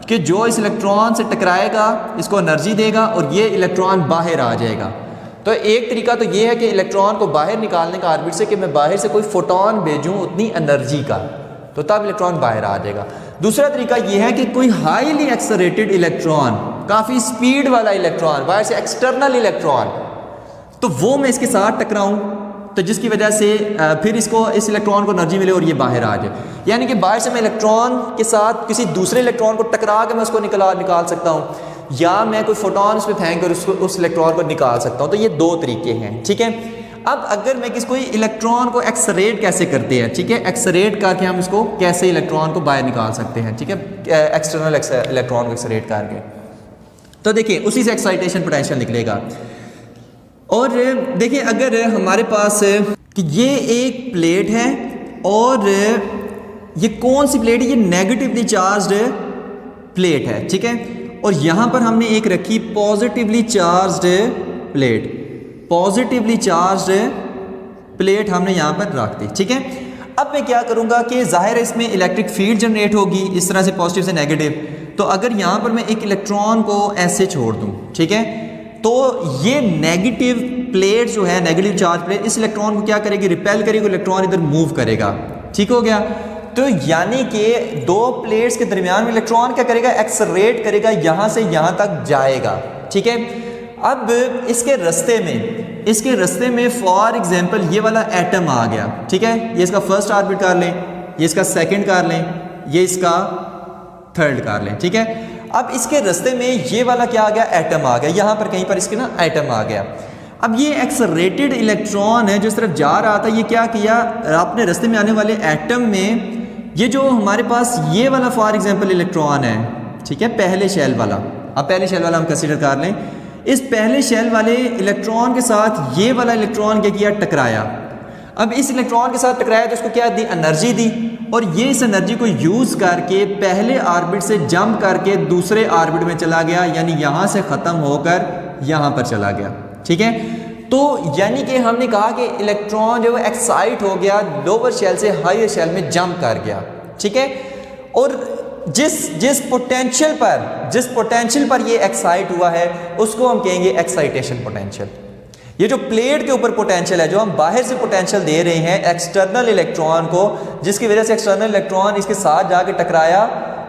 कि जो इस इलेक्ट्रॉन से टकराएगा इसको एनर्जी देगा और ये इलेक्ट्रॉन बाहर आ जाएगा। तो एक तरीका तो ये है कि इलेक्ट्रॉन को बाहर निकालने का ऑर्बिट से, कि मैं बाहर से कोई फोटोन भेजूं उतनी एनर्जी का, तो तब इलेक्ट्रॉन बाहर आ जाएगा। दूसरा तरीका ये है कि कोई हाईली एक्सेलरेटेड इलेक्ट्रॉन, काफ़ी स्पीड वाला इलेक्ट्रॉन, बाहर से एक्सटर्नल इलेक्ट्रॉन, तो वो मैं इसके साथ टकराऊं तो जिसकी वजह से फिर इस इलेक्ट्रॉन को एनर्जी मिले और ये बाहर आ जाए। यानी कि बाहर से मैं इलेक्ट्रॉन के साथ किसी दूसरे इलेक्ट्रॉन को टकरा के मैं उसको निकाल सकता हूँ, या मैं कोई फोटोन उसमें फेंक कर उस इलेक्ट्रॉन को निकाल सकता हूँ। तो ये दो तरीके हैं। ठीक है, अब अगर मैं कोई इलेक्ट्रॉन को एक्सरेट कैसे करते हैं, ठीक है, एक्सरेट करके हम इसको कैसे इलेक्ट्रॉन को बाहर निकाल सकते हैं, ठीक है, एक्सटर्नल इलेक्ट्रॉन को एक्सरेट करके, तो देखिए उसी से एक्साइटेशन पोटेंशियल निकलेगा। और देखिए अगर हमारे पास कि ये एक प्लेट है और ये कौन सी प्लेट है? ये नेगेटिवली चार्ज्ड प्लेट है, ठीक है। और यहां पर हमने एक रखी positively charged plate, positively charged plate हमने यहां पर रख दी, ठीक है। अब मैं क्या करूंगा कि जाहिर है इसमें इलेक्ट्रिक फील्ड जनरेट होगी इस तरह से पॉजिटिव से नेगेटिव। तो अगर यहां पर मैं एक इलेक्ट्रॉन को ऐसे छोड़ दूं, ठीक है, तो ये नेगेटिव प्लेट जो है, नेगेटिव चार्ज प्लेट, इस इलेक्ट्रॉन को क्या करेगी? रिपेल करेगी, इलेक्ट्रॉन इधर मूव करेगा, ठीक हो गया। तो यानी कि दो प्लेट्स के दरमियान में इलेक्ट्रॉन क्या करेगा? एक्सलरेट करेगा, यहां से यहां तक जाएगा, ठीक है। अब इसके रास्ते में फॉर एग्जांपल ये वाला एटम आ गया, ठीक है। ये इसका फर्स्ट ऑर्बिट कर लें, ये इसका सेकंड कर लें, ये इसका थर्ड कर लें, ठीक है। अब इसके रास्ते में ये वाला क्या आ गया? एटम आ गया, यहां पर कहीं पर इसके ना एटम आ गया। अब ये एक्सलरेटेड इलेक्ट्रॉन है जो इस तरफ जा रहा था, ये क्या किया? अपने रास्ते में आने वाले एटम में ये जो हमारे पास ये वाला फॉर एग्जांपल इलेक्ट्रॉन है, ठीक है, पहले शेल वाला, अब पहले शेल वाला हम कंसीडर कर लें। इस पहले शेल वाले इलेक्ट्रॉन के साथ ये वाला इलेक्ट्रॉन क्या किया? टकराया। अब इस इलेक्ट्रॉन के साथ टकराया तो इसको क्या दी? एनर्जी दी। और ये इस एनर्जी को यूज करके पहले ऑर्बिट से जंप करके दूसरे ऑर्बिट में चला गया, यानी यहां से खत्म होकर यहां पर चला गया, ठीक है। तो यानी कि हमने कहा कि इलेक्ट्रॉन जो है एक्साइट हो गया, लोअर शेल से हायर शेल में जंप कर गया, ठीक है। और जिस पोटेंशियल पर ये एक्साइट हुआ है उसको हम कहेंगे एक्साइटेशन पोटेंशियल। ये जो प्लेट के ऊपर पोटेंशियल है, जो हम बाहर से पोटेंशियल दे रहे हैं एक्सटर्नल इलेक्ट्रॉन को, जिसकी वजह से एक्सटर्नल इलेक्ट्रॉन इसके साथ जाके टकराया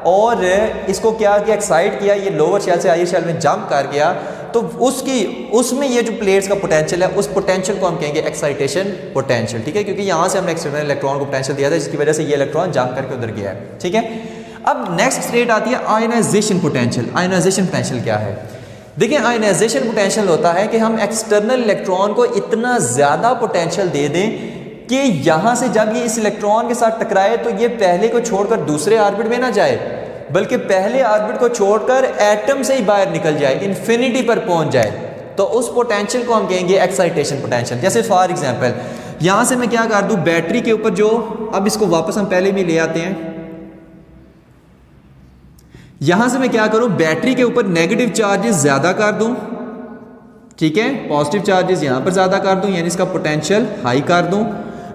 और इसको क्या किया? एक्साइट किया, ये लोअर शेल से हायर शेल में जंप कर गया, तो उसमें ये जो प्लेट्स का पोटेंशियल है, उस पोटेंशियल को हम कहेंगे एक्साइटेशन पोटेंशियल, ठीक है। क्योंकि यहाँ से हमने एक्सटर्नल इलेक्ट्रॉन को पोटेंशियल दिया था, जिसकी वजह से ये इलेक्ट्रॉन जंप करके उधर गया है, ठीक है। अब नेक्स्ट स्टेट आती है आयनाइजेशन पोटेंशियल। आयनाइजेशन पोटेंशियल क्या है? देखिए, आयनाइजेशन पोटेंशियल होता है कि हम एक्सटर्नल इलेक्ट्रॉन को इतना ज़्यादा पोटेंशियल दे दें कि यहाँ से जब ये इस इलेक्ट्रॉन के साथ टकराए तो ये पहले को छोड़कर दूसरे ऑर्बिट में ना जाए, बल्कि पहले ऑर्बिट को छोड़कर एटम से ही बाहर निकल जाए, इन्फिनिटी पर पहुंच जाए। तो उस पोटेंशियल को हम कहेंगे एक्साइटेशन पोटेंशियल। जैसे फॉर एग्जांपल यहां से मैं क्या कर दूं? बैटरी के ऊपर जो, अब इसको वापस हम पहले में ले आते हैं, यहां से मैं क्या करूं? बैटरी के ऊपर नेगेटिव चार्जेस ज्यादा कर दूं, ठीक है, पॉजिटिव चार्जेस यहां पर ज्यादा कर दूं, यानी इसका पोटेंशियल हाई कर दूं।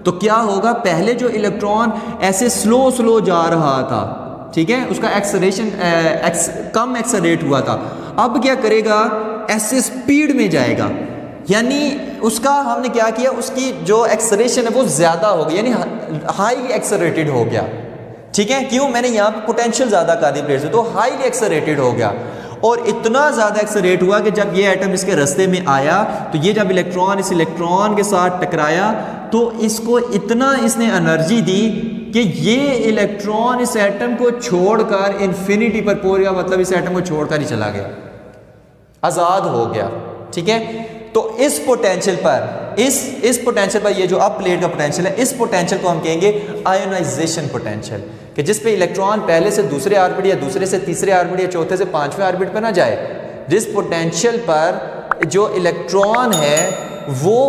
तो क्या होगा? पहले जो इलेक्ट्रॉन ऐसे स्लो जा रहा था, ठीक है, उसका एक्सेलरेशन कम एक्सेलरेट हुआ था, अब क्या करेगा? ऐसे स्पीड में जाएगा, यानी उसका हमने क्या किया? उसकी जो एक्सेलरेशन है वो ज्यादा हो गई, यानी हाई एक्सेलरेटेड हो गया, ठीक है। क्यों? मैंने यहाँ पे पोटेंशियल ज्यादा कर दी प्लेट से, तो हाईली एक्सेलरेटेड हो गया। और इतना ज़्यादा एक्सेलरेट हुआ कि जब ये एटम इसके रास्ते में आया, तो ये जब इलेक्ट्रॉन इस इलेक्ट्रॉन के साथ टकराया तो इसको इतना इसने एनर्जी दी कि ये इलेक्ट्रॉन इस एटम को छोड़कर इन्फिनिटी पर पहुंच गया, मतलब इस एटम को छोड़कर ही चला गया, आज़ाद हो गया, ठीक है। तो इस पोटेंशियल पर इस पोटेंशियल पर, ये जो अब प्लेट का पोटेंशियल है, इस पोटेंशियल को हम कहेंगे आयोनाइजेशन पोटेंशियल, कि जिस पे इलेक्ट्रॉन पहले से दूसरे ऑर्बिट या दूसरे से तीसरे ऑर्बिट या चौथे से पांचवें ऑर्बिट पर ना जाए, जिस पोटेंशियल पर जो इलेक्ट्रॉन है वो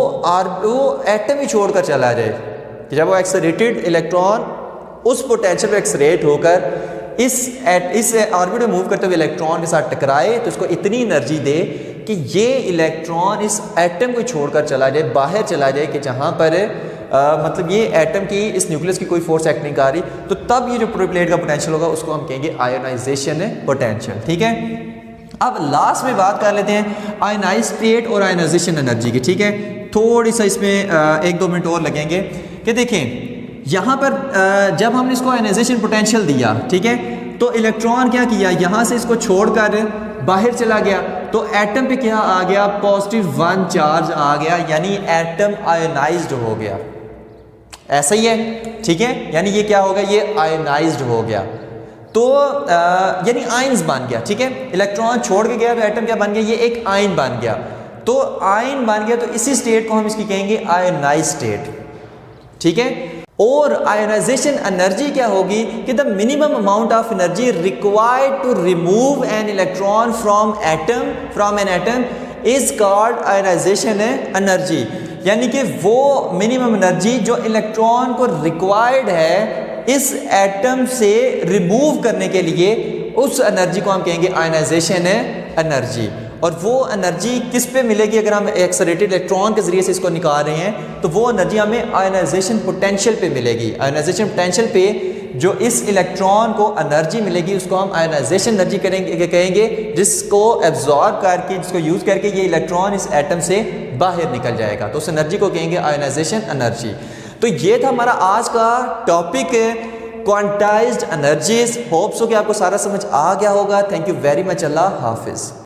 एटम ही छोड़कर चला जाए, कि जब वो एक्सेलरेटेड इलेक्ट्रॉन उस पोटेंशियल पर एक्सेलरेट होकर इस ऑर्बिट में मूव करते हुए इलेक्ट्रॉन के साथ टकराए, तो उसको इतनी एनर्जी दे कि ये इलेक्ट्रॉन इस एटम को छोड़कर चला जाए, बाहर चला जाए, कि जहाँ पर मतलब ये एटम की इस न्यूक्लियस की कोई फोर्स एक्ट नहीं कर रही, तो तब ये जो प्लेट का पोटेंशियल होगा उसको हम कहेंगे आयोनाइजेशन पोटेंशियल, ठीक है। अब लास्ट में बात कर लेते हैं आयोनाइज स्टेट और आयोनाइजेशन एनर्जी की, ठीक है। थोड़ी सा इसमें 1-2 मिनट और लगेंगे कि देखें यहाँ पर जब हमने इसको आयोनाइजेशन पोटेंशियल दिया, ठीक है, तो इलेक्ट्रॉन क्या किया? यहाँ से इसको छोड़कर बाहर चला गया, तो एटम पे क्या आ गया? +1 चार्ज आ गया, यानी एटम आयोनाइज्ड हो गया। ऐसा ही है, ठीक है, यानी ये क्या होगा? ये आयोनाइज्ड हो गया, तो यानी आयंस बन गया, ठीक है। इलेक्ट्रॉन छोड़ के गया तो एटम क्या बन गया? ये एक आयन बन गया, तो आयन बन गया, तो इसी स्टेट को हम इसकी कहेंगे आयोनाइज स्टेट, ठीक है। और आयोनाइजेशन एनर्जी क्या होगी कि the minimum amount of energy required to remove an electron from an atom is called ionization energy, यानी कि वो मिनिमम एनर्जी जो इलेक्ट्रॉन को रिक्वायर्ड है इस एटम से रिमूव करने के लिए उस एनर्जी को हम कहेंगे आयनाइजेशन एनर्जी। और वो एनर्जी किस पे मिलेगी? अगर हम एक्सेलरेटेड इलेक्ट्रॉन के जरिए से इसको निकाल रहे हैं तो वो एनर्जी हमें आयनाइजेशन पोटेंशियल पे मिलेगी। आयनाइजेशन पोटेंशियल पे जो इस इलेक्ट्रॉन को एनर्जी मिलेगी उसको हम आयनाइजेशन एनर्जी कहेंगे, जिसको एब्जॉर्ब करके, जिसको यूज़ करके ये इलेक्ट्रॉन इस एटम से बाहर निकल जाएगा, तो उस एनर्जी को कहेंगे आयनाइजेशन एनर्जी। तो ये था हमारा आज का topic quantised energies. Hope so कि आपको सारा समझ आ गया होगा। Thank you very much. अल्लाह हाफिज़।